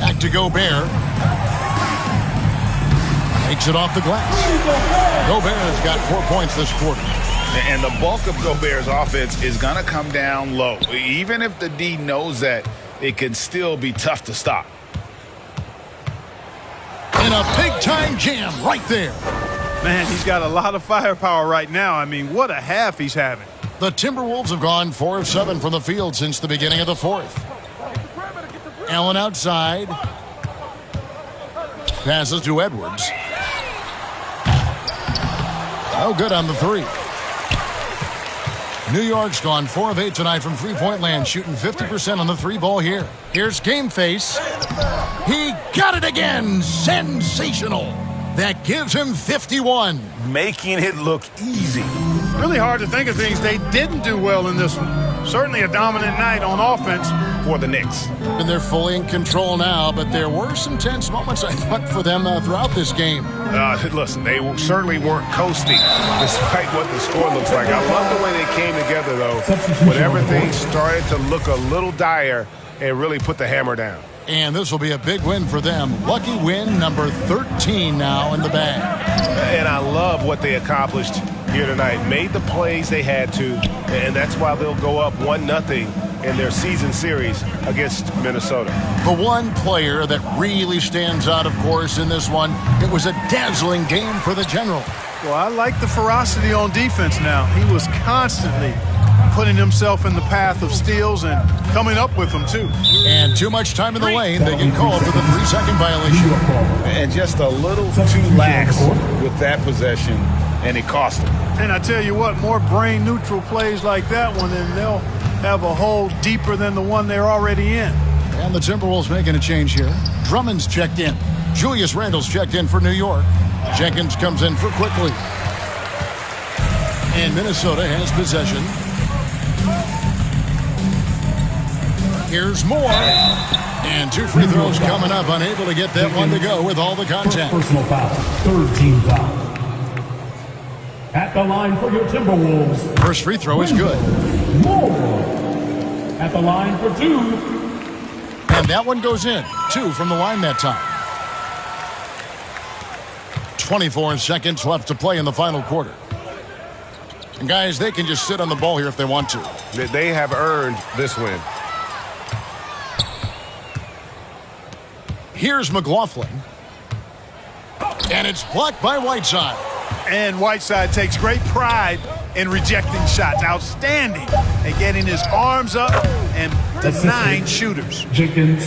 Back to Gobert. Takes it off the glass. Gobert has got 4 points this quarter. And the bulk of Gobert's offense is going to come down low. Even if the D knows that, it can still be tough to stop. And a big-time jam right there. Man, he's got a lot of firepower right now. I mean, what a half he's having. The Timberwolves have gone 4 of 7 from the field since the beginning of the fourth. Allen outside. Passes to Edwards. Oh, good on the 3. New York's gone 4 of 8 tonight from three-point land, shooting 50% on the 3-ball here. Here's Game Face. He got it again. Sensational. That gives him 51. Making it look easy. Really hard to think of things they didn't do well in this one. Certainly a dominant night on offense for the Knicks. And they're fully in control now, but there were some tense moments, I thought, for them throughout this game. Listen, they certainly weren't coasting, despite what the score looks like. I love the way they came together, though, when everything started to look a little dire and really put the hammer down. And this will be a big win for them. Lucky win number 13 now in the bag. And I love what they accomplished here tonight. Made the plays they had to, and that's why they'll go up 1-0 in their season series against Minnesota. The one player that really stands out, of course, in this one, it was a dazzling game for the General. Well, I like the ferocity on defense now. He was constantly putting himself in the path of steals and coming up with them, too. And too much time in the lane, they get called for the 3-second violation. And just a little too lax with that possession, and it cost him. And I tell you what, more brain-neutral plays like that one, and they'll have a hole deeper than the one they're already in. And the Timberwolves making a change here. Drummond's checked in. Julius Randle's checked in for New York. Jenkins comes in for Quickly. And Minnesota has possession. Here's Moore. And 2 free throws coming up. Unable to get that one to go with all the contact. Personal foul. 3rd team foul. At the line for your Timberwolves. First free throw is good. Moore. At the line for 2. And that one goes in. 2 from the line that time. 24 seconds left to play in the final quarter. And guys, they can just sit on the ball here if they want to. They have earned this win. Here's McLaughlin. And it's blocked by Whiteside. And Whiteside takes great pride in rejecting shots. Outstanding at getting his arms up and denying shooters.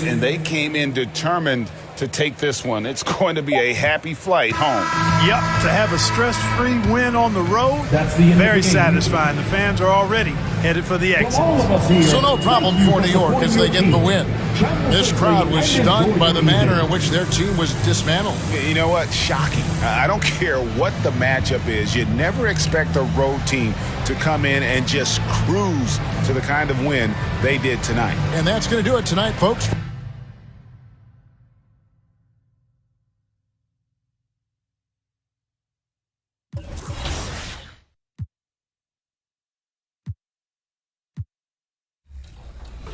And they came in determined to take this one. It's going to be a happy flight home. Yep, to have a stress-free win on the road, very satisfying. The fans are already headed for the exit. So no problem for New York as they get the win. This crowd was stunned by the manner in which their team was dismantled. You know what? Shocking. I don't care what the matchup is. You never expect a road team to come in and just cruise to the kind of win they did tonight. And that's going to do it tonight, folks.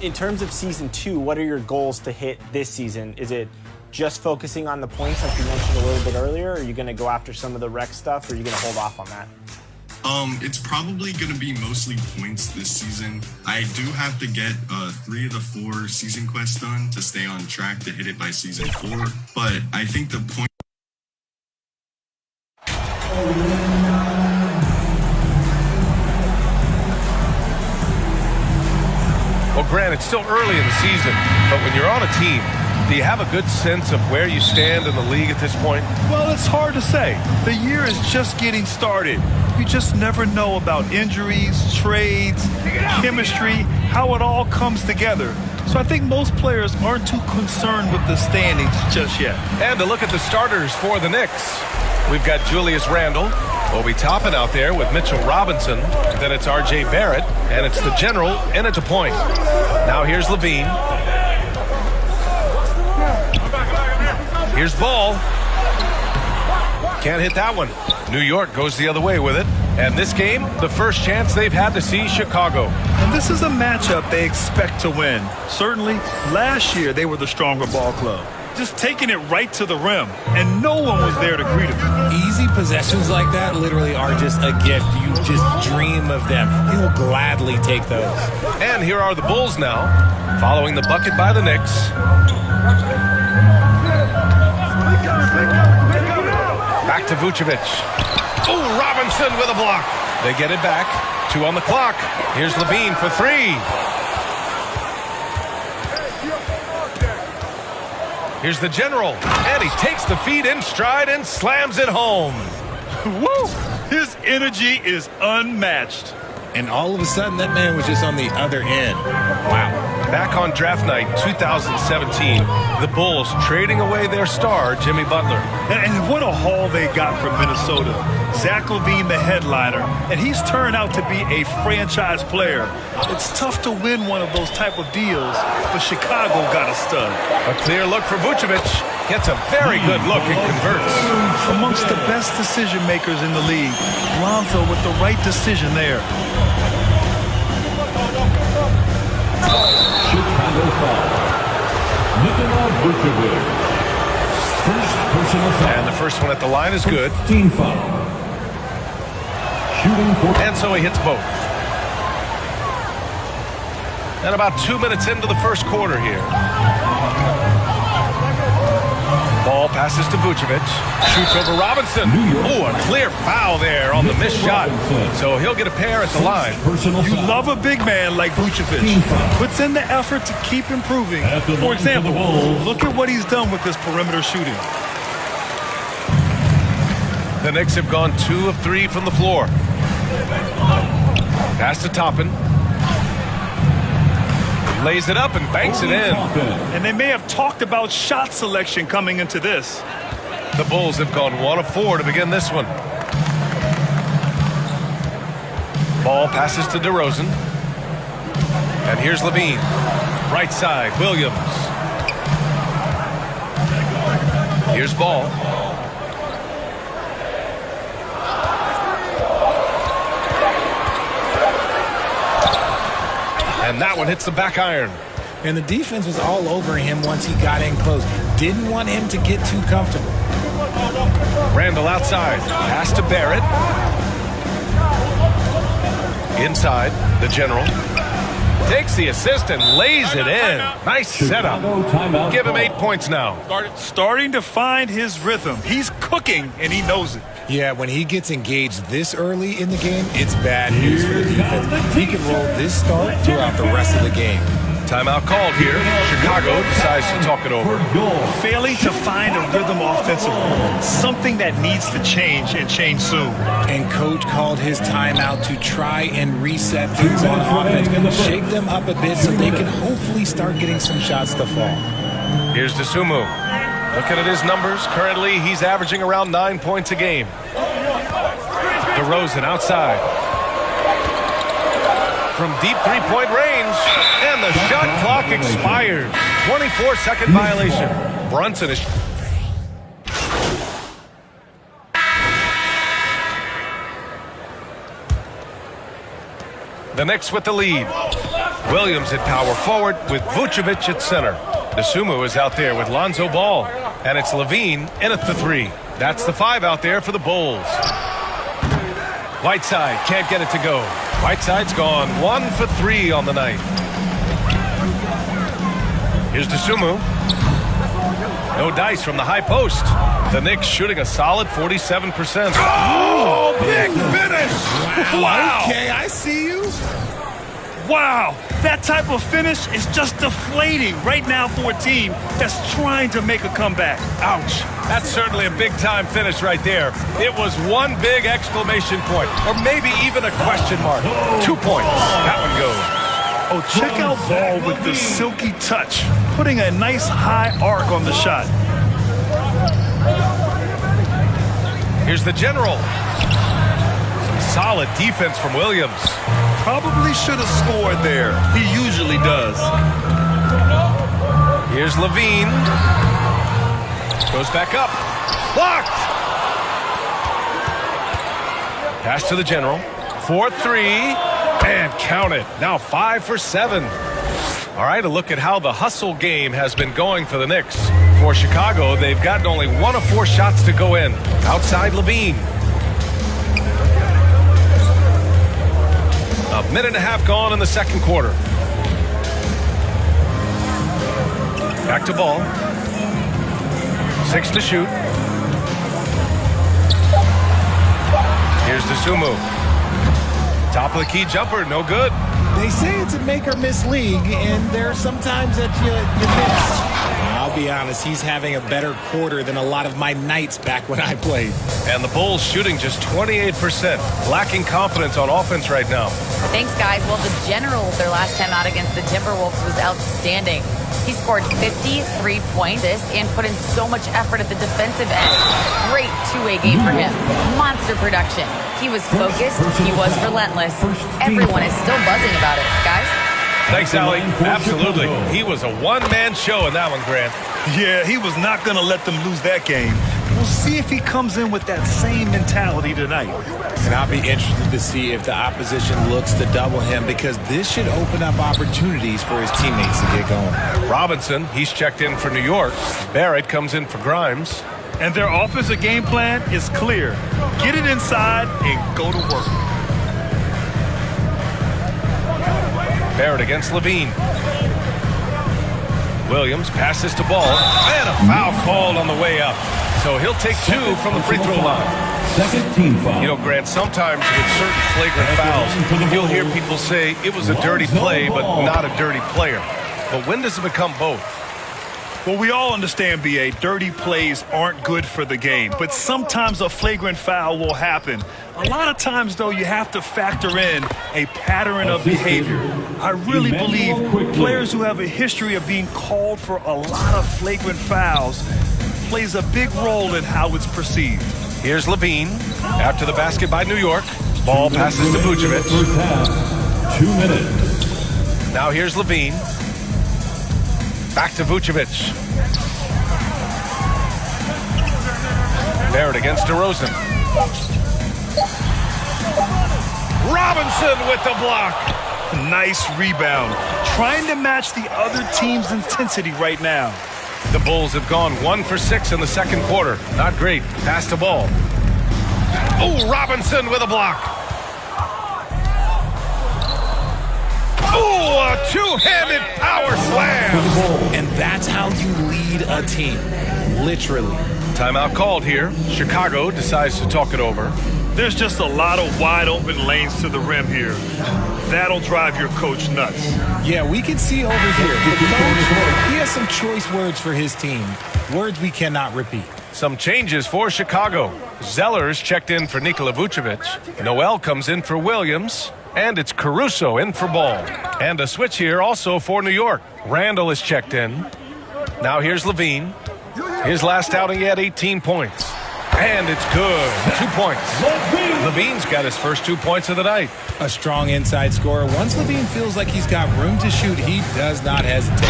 In terms of season 2, what are your goals to hit this season? Is it just focusing on the points like you mentioned a little bit earlier? Or are you going to go after some of the rec stuff, or are you going to hold off on that? It's probably going to be mostly points this season. I do have to get 3 of the 4 season quests done to stay on track to hit it by season 4. But I think the point. Well, Grant, it's still early in the season, but when you're on a team, do you have a good sense of where you stand in the league at this point? Well, it's hard to say. The year is just getting started. You just never know about injuries, trades, chemistry, how it all comes together. So I think most players aren't too concerned with the standings just yet. And to look at the starters for the Knicks, we've got Julius Randle, Obi Toppin out there with Mitchell Robinson. Then it's R.J. Barrett, and it's the general in at the point. Now here's Levine. Here's Ball. Can't hit that one. New York goes the other way with it. And this game, the first chance they've had to see Chicago. And this is a matchup they expect to win. Certainly, last year they were the stronger ball club. Just taking it right to the rim, and no one was there to greet him. Easy possessions like that literally are just a gift. You just dream of them. He will gladly take those. And here are the Bulls now, following the bucket by the Knicks. Back to Vucevic. Oh, Robinson with a block. They get it back. 2 on the clock. Here's Levine for 3. Here's the general, and he takes the feed in stride and slams it home. Woo! His energy is unmatched. And all of a sudden, that man was just on the other end. Wow. Back on draft night 2017, the Bulls trading away their star, Jimmy Butler. And what a haul they got from Minnesota. Zach LaVine, the headliner, and he's turned out to be a franchise player. It's tough to win one of those type of deals, but Chicago got a stud. A clear look for Vucevic. Gets a very good look and converts. Amongst the best decision makers in the league, Lonzo with the right decision there. Chicago foul. Nikola Vucevic. First personal foul. And the first one at the line is good. Team foul. Shooting for. And so he hits both. And about 2 minutes into the first quarter here. Ball passes to Vucevic. Shoots over Robinson. Oh, a clear foul there on the missed shot. So he'll get a pair at the line. You love a big man like Vucevic. Puts in the effort to keep improving. For example, look at what he's done with this perimeter shooting. The Knicks have gone 2 of 3 from the floor. Pass to Toppin. Lays it up and banks it in. And they may have talked about shot selection coming into this. The Bulls have gone 1 of 4 to begin this one. Ball passes to DeRozan. And here's Levine. Right side, Williams. Here's Ball. And that one hits the back iron. And the defense was all over him once he got in close. Didn't want him to get too comfortable. Randle outside. Pass to Barrett. Inside, the general. Takes the assist and lays it in. Nice setup. Give him 8 points now. Starting to find his rhythm. He's cooking, and he knows it. Yeah, when he gets engaged this early in the game, it's bad news for the defense. He can roll this start throughout the rest of the game. Timeout called here. Chicago decides to talk it over. Failing to find a rhythm offensively. Something that needs to change and change soon. And coach called his timeout to try and reset things on offense. Shake them up a bit so they can hopefully start getting some shots to fall. Here's Dosunmu. Looking at his numbers, currently he's averaging around 9 points a game. DeRozan outside. From deep three-point range, and the shot clock expires. 24-second violation. Brunson is... The Knicks with the lead. Williams at power forward with Vucevic at center. Dosunmu is out there with Lonzo Ball, and it's Levine in at the 3. That's the 5 out there for the Bulls. Whiteside can't get it to go. Whiteside's gone 1 for 3 on the night. Here's Dosunmu. No dice from the high post. The Knicks shooting a solid 47%. Oh, big finish! Wow! Okay, I see you. Wow, that type of finish is just deflating right now for a team that's trying to make a comeback. Ouch. That's certainly a big-time finish right there. It was one big exclamation point, or maybe even a question mark. 2 points. That one goes. Oh, check out Ball with the silky touch, putting a nice high arc on the shot. Here's the general. Some solid defense from Williams. Probably should have scored there. He usually does. Here's Levine. Goes back up. Blocked. Pass to the general. 4-3. And count it. Now 5 for 7. All right, a look at how the hustle game has been going for the Knicks. For Chicago, they've gotten only 1 of 4 shots to go in. Outside Levine. A minute and a half gone in the second quarter. Back to Ball. 6 to shoot. Here's Dosunmu. Top of the key jumper, no good. They say it's a make or miss league, and there are some times that you miss. I'll be honest, he's having a better quarter than a lot of my nights back when I played. And the Bulls shooting just 28%. Lacking confidence on offense right now. Thanks, guys. Well, the general, their last time out against the Timberwolves, was outstanding. He scored 53 points and put in so much effort at the defensive end. Great two-way game for him. Monster production. He was focused. He was relentless. Everyone is still buzzing about it, guys. Thanks, Allie. Absolutely. He was a one-man show in that one, Grant. Yeah, he was not going to let them lose that game. We'll see if he comes in with that same mentality tonight. And I'll be interested to see if the opposition looks to double him, because this should open up opportunities for his teammates to get going. Robinson, he's checked in for New York. Barrett comes in for Grimes. And their offensive game plan is clear. Get it inside and go to work. Barrett against Levine. Williams passes to Ball. And a foul called on the way up. So he'll take 2 from the free throw line. Second team foul. You know, Grant, sometimes with certain flagrant fouls, you'll hear people say it was a dirty play, but not a dirty player. But when does it become both? Well, we all understand, B.A., dirty plays aren't good for the game, but sometimes a flagrant foul will happen. A lot of times, though, you have to factor in a pattern of behavior. I really believe players who have a history of being called for a lot of flagrant fouls plays a big role in how it's perceived. Here's Levine after the basket by New York. Ball passes to Vucevic. 2 minutes. Now here's Levine. Back to Vucevic. Barrett against DeRozan. Robinson with the block. Nice rebound. Trying to match the other team's intensity right now. The Bulls have gone 1 for 6 in the second quarter. Not great. Pass to Ball. Oh, Robinson with a block. Oh, a two-handed power slam. And that's how you lead a team. Literally. Timeout called here. Chicago decides to talk it over. There's just a lot of wide open lanes to the rim here. That'll drive your coach nuts. Yeah, we can see over here. The coach, he has some choice words for his team. Words we cannot repeat. Some changes for Chicago. Zeller's checked in for Nikola Vucevic. Noel comes in for Williams. And it's Caruso in for Ball. And a switch here also for New York. Randall is checked in. Now here's Levine. His last outing, he had 18 points. And it's good. 2 points. Levine's got his first 2 points of the night. A strong inside scorer. Once Levine feels like he's got room to shoot, he does not hesitate.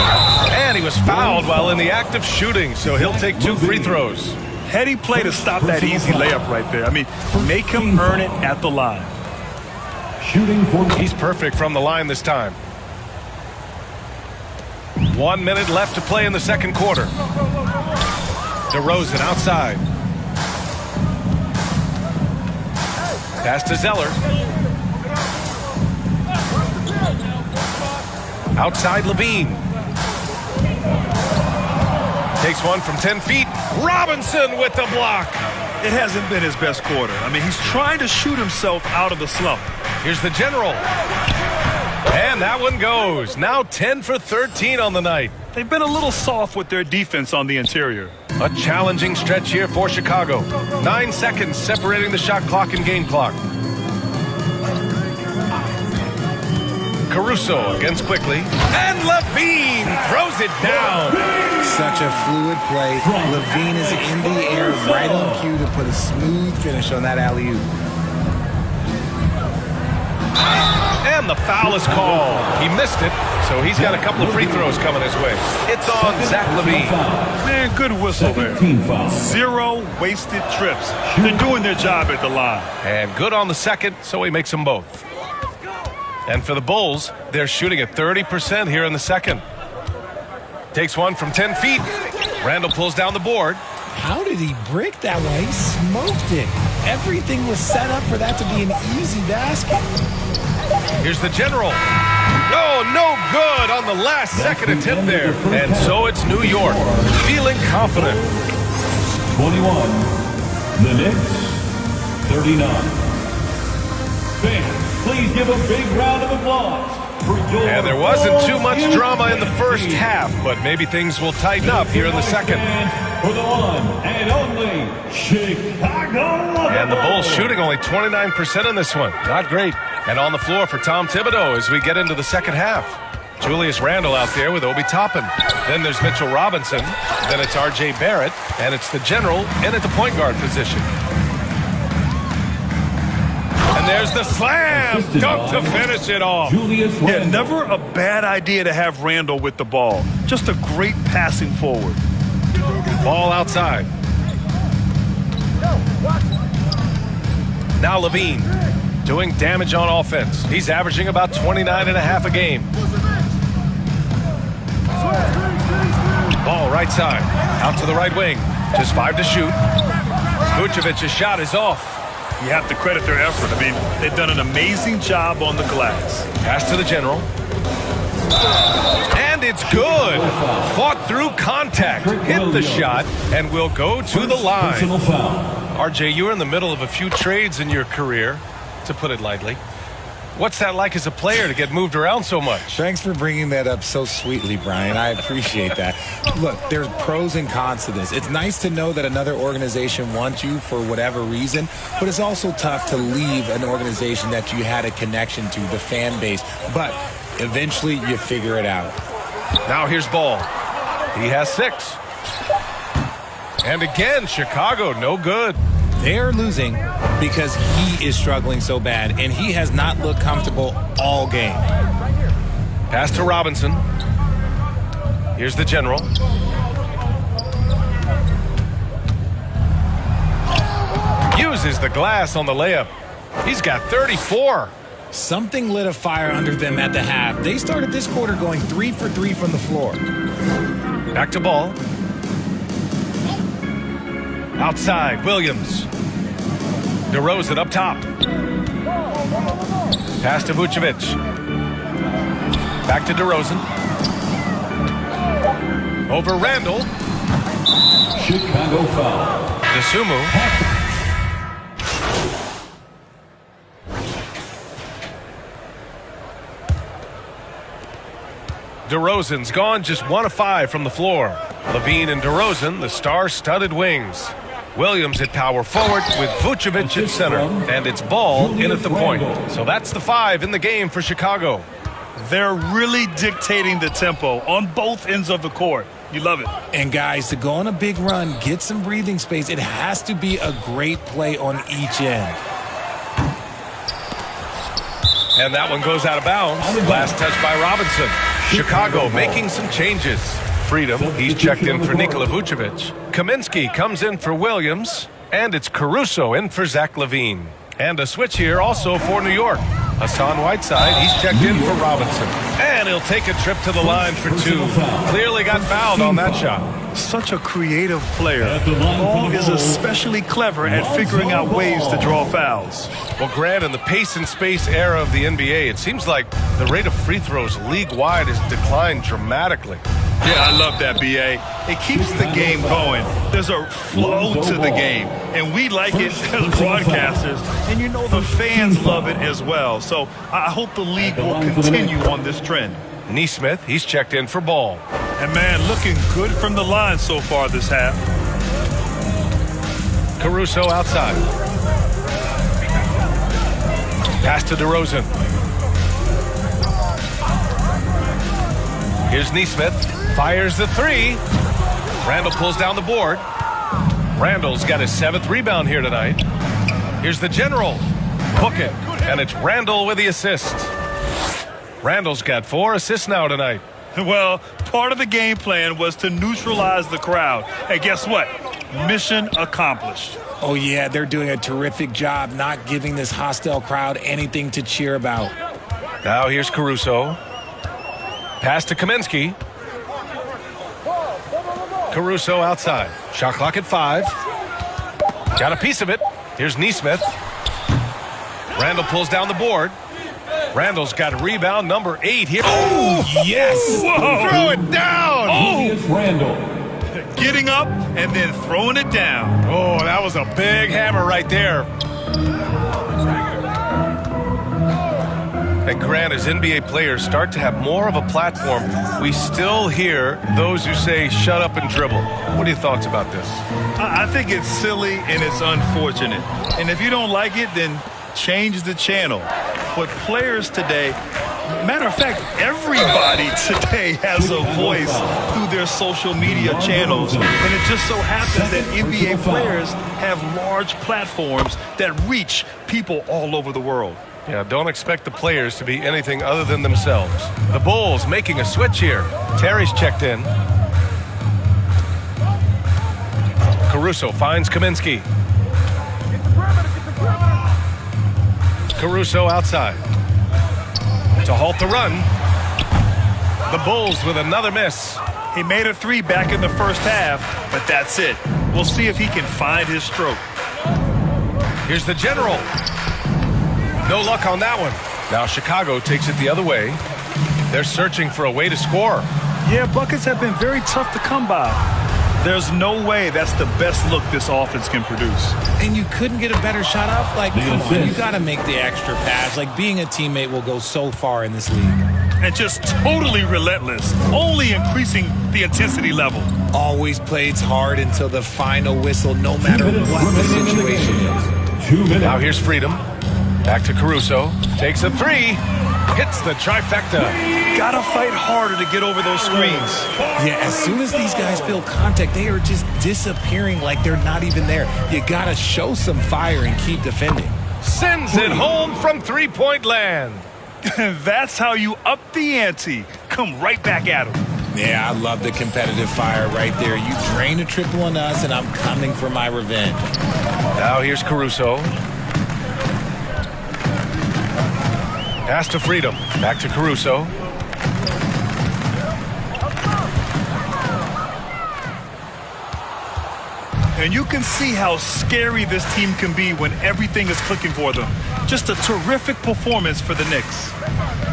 And he was fouled while in the act of shooting, so he'll take 2 free throws. Heady play to stop that easy layup right there. I mean, make him earn it at the line. Shooting for... He's perfect from the line this time. 1 minute left to play in the second quarter. DeRozan outside. Pass to Zeller. Outside Levine. Takes one from 10 feet. Robinson with the block. It hasn't been his best quarter. I mean, he's trying to shoot himself out of the slump. Here's the general. And that one goes. Now 10 for 13 on the night. They've been a little soft with their defense on the interior. A challenging stretch here for Chicago. 9 seconds separating the shot clock and game clock. Caruso against quickly. And Levine throws it down. Such a fluid play. Levine is in the air right on cue to put a smooth finish on that alley-oop. And the foul is called. He missed it, so he's got a couple of free throws coming his way. It's on Zach Levine. Man, good whistle there. 0 wasted trips. They're doing their job at the line. And good on the second, so he makes them both. And for the Bulls, they're shooting at 30% here in the second. Takes one from 10 feet. Randall pulls down the board. How did he break that one? He smoked it. Everything was set up for that to be an easy basket. Here's the general. Oh, no good on the last second attempt there. And so it's New York, feeling confident. 21. The Knicks, 39. Fans, please give a big round of applause. And there wasn't too much drama in the first half, but maybe things will tighten up here in the second. For the one and only Chicago. And the Bulls shooting only 29% in this one. Not great. And on the floor for Tom Thibodeau as we get into the second half. Julius Randle out there with Obi Toppin. Then there's Mitchell Robinson. Then it's R.J. Barrett. And it's the general in at the point guard position. And there's the slam dunk to finish it off. Yeah, never a bad idea to have Randall with the ball. Just a great passing forward. Ball outside. Now Levine doing damage on offense. He's averaging about 29.5 a game. Ball right side. Out to the right wing. Just 5 to shoot. Vucevic's shot is off. You have to credit their effort. I mean, they've done an amazing job on the glass. Pass to the general. And it's good. Fought through contact. Hit the shot and will go to the line. RJ, you were in the middle of a few trades in your career, to put it lightly. What's that like as a player to get moved around so much? Thanks for bringing that up so sweetly, Brian. I appreciate that. Look, there's pros and cons to this. It's nice to know that another organization wants you for whatever reason, but it's also tough to leave an organization that you had a connection to, the fan base. But eventually you figure it out. Now here's Ball. He has 6. And again, Chicago, no good. They're losing because he is struggling so bad, and he has not looked comfortable all game. Pass to Robinson. Here's the general. Uses the glass on the layup. He's got 34. Something lit a fire under them at the half. They started this quarter going 3 for 3 from the floor. Back to Ball. Outside, Williams. DeRozan up top. Pass to Vucevic. Back to DeRozan. Over Randall. Chicago foul. DeSumo. DeRozan's gone just 1 of 5 from the floor. Levine and DeRozan, the star-studded wings. Williams at power forward with Vucevic at center. And it's Ball in at the point. So that's the 5 in the game for Chicago. They're really dictating the tempo on both ends of the court. You love it. And guys, to go on a big run, get some breathing space, it has to be a great play on each end. And that one goes out of bounds. Last touch by Robinson. Chicago making some changes. Freedom, he's checked in for Nikola Vucevic. Kaminsky comes in for Williams. And it's Caruso in for Zach LaVine. And a switch here also for New York. Hassan Whiteside, he's checked in for Robinson. And he'll take a trip to the line for 2. Clearly got fouled on that shot. Such a creative player. Ball is especially clever at figuring out ways to draw fouls. Well, Grant, in the pace and space era of the NBA, it seems like the rate of free throws league-wide has declined dramatically. Yeah, I love that, B.A. It keeps the game going. There's a flow to the game, and we like it as broadcasters, and you know the fans love it as well. So I hope the league will continue on this trend. Nesmith, he's checked in for Ball. And, man, looking good from the line so far this half. Caruso outside. Pass to DeRozan. Here's Nesmith. Fires the 3. Randall pulls down the board. Randall's got his 7th rebound here tonight. Here's the general. Hook it. And it's Randall with the assist. Randall's got 4 assists now tonight. Well, part of the game plan was to neutralize the crowd. And guess what? Mission accomplished. Oh, yeah, they're doing a terrific job not giving this hostile crowd anything to cheer about. Now here's Caruso. Pass to Kaminsky. Caruso outside. Shot clock at 5. Got a piece of it. Here's Nesmith. Randall pulls down the board. Randall's got rebound number 8 here. Oh, yes. Whoa. Throw it down. Oh. Randall. Getting up and then throwing it down. Oh, that was a big hammer right there. And Grant, as NBA players start to have more of a platform, we still hear those who say, shut up and dribble. What are your thoughts about this? I think it's silly and it's unfortunate. And if you don't like it, then change the channel. But players today, matter of fact, everybody today has a voice through their social media channels. And it just so happens that NBA players have large platforms that reach people all over the world. Yeah, don't expect the players to be anything other than themselves. The Bulls making a switch here. Terry's checked in. Caruso finds Kaminsky. Caruso outside. To halt the run. The Bulls with another miss. He made a 3 back in the first half, but that's it. We'll see if he can find his stroke. Here's the general. No luck on that one. Now Chicago takes it the other way. They're searching for a way to score. Yeah, buckets have been very tough to come by. There's no way that's the best look this offense can produce. And you couldn't get a better shot off? Like, come on, you got to make the extra pass. Like, being a teammate will go so far in this league. And just totally relentless, only increasing the intensity level. Always plays hard until the final whistle, no matter what the situation is. 2 minutes. Now here's Freedom. Back to Caruso. Takes a 3. Hits the trifecta. Gotta fight harder to get over those screens. Yeah, as soon as these guys feel contact, they are just disappearing like they're not even there. You gotta show some fire and keep defending. Sends it home from three-point land. That's how you up the ante. Come right back at him. Yeah, I love the competitive fire right there. You drain a triple on us, and I'm coming for my revenge. Now here's Caruso. Pass to Freedom. Back to Caruso. And you can see how scary this team can be when everything is clicking for them. Just a terrific performance for the Knicks.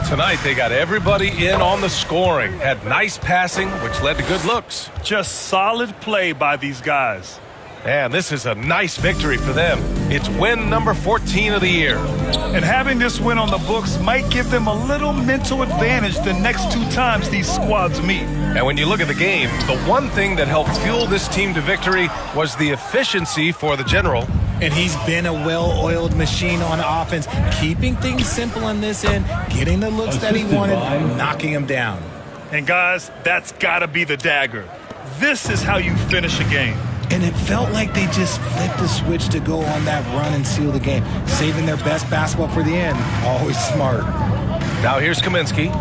Tonight, they got everybody in on the scoring. Had nice passing, which led to good looks. Just solid play by these guys. And this is a nice victory for them. It's win number 14 of the year. And having this win on the books might give them a little mental advantage the next 2 times these squads meet. And when you look at the game, the one thing that helped fuel this team to victory was the efficiency for the General. And he's been a well-oiled machine on offense, keeping things simple on this end, getting the looks that he wanted, knocking them down. And guys, that's got to be the dagger. This is how you finish a game. And it felt like they just flipped the switch to go on that run and seal the game, saving their best basketball for the end. Always smart. Now here's Kaminsky.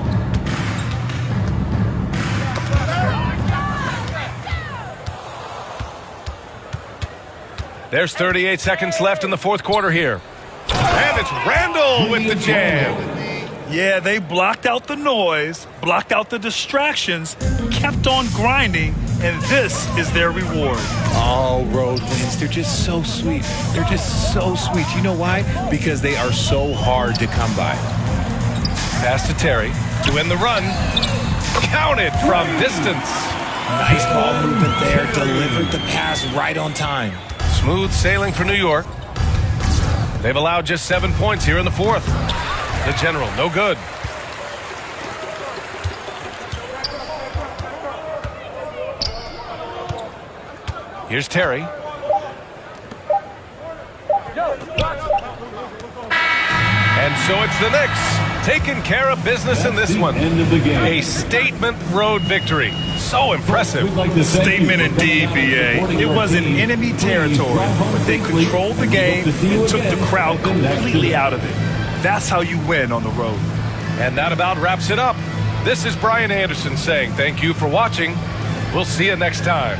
There's 38 seconds left in the fourth quarter here. And it's Randall with the jam. Yeah, they blocked out the noise, blocked out the distractions, kept on grinding, and this is their reward. All road wins. They're just so sweet. They're just so sweet. You know why? Because they are so hard to come by. Pass to Terry to end the run. Counted from distance. Nice ball movement there. Delivered the pass right on time. Smooth sailing for New York. They've allowed just 7 points here in the fourth. The General, no good. Here's Terry. And so it's the Knicks taking care of business in this one. A statement road victory. So impressive. Statement indeed, BA. It was in enemy territory, but they controlled the game and took the crowd completely out of it. That's how you win on the road. And that about wraps it up. This is Brian Anderson saying thank you for watching. We'll see you next time.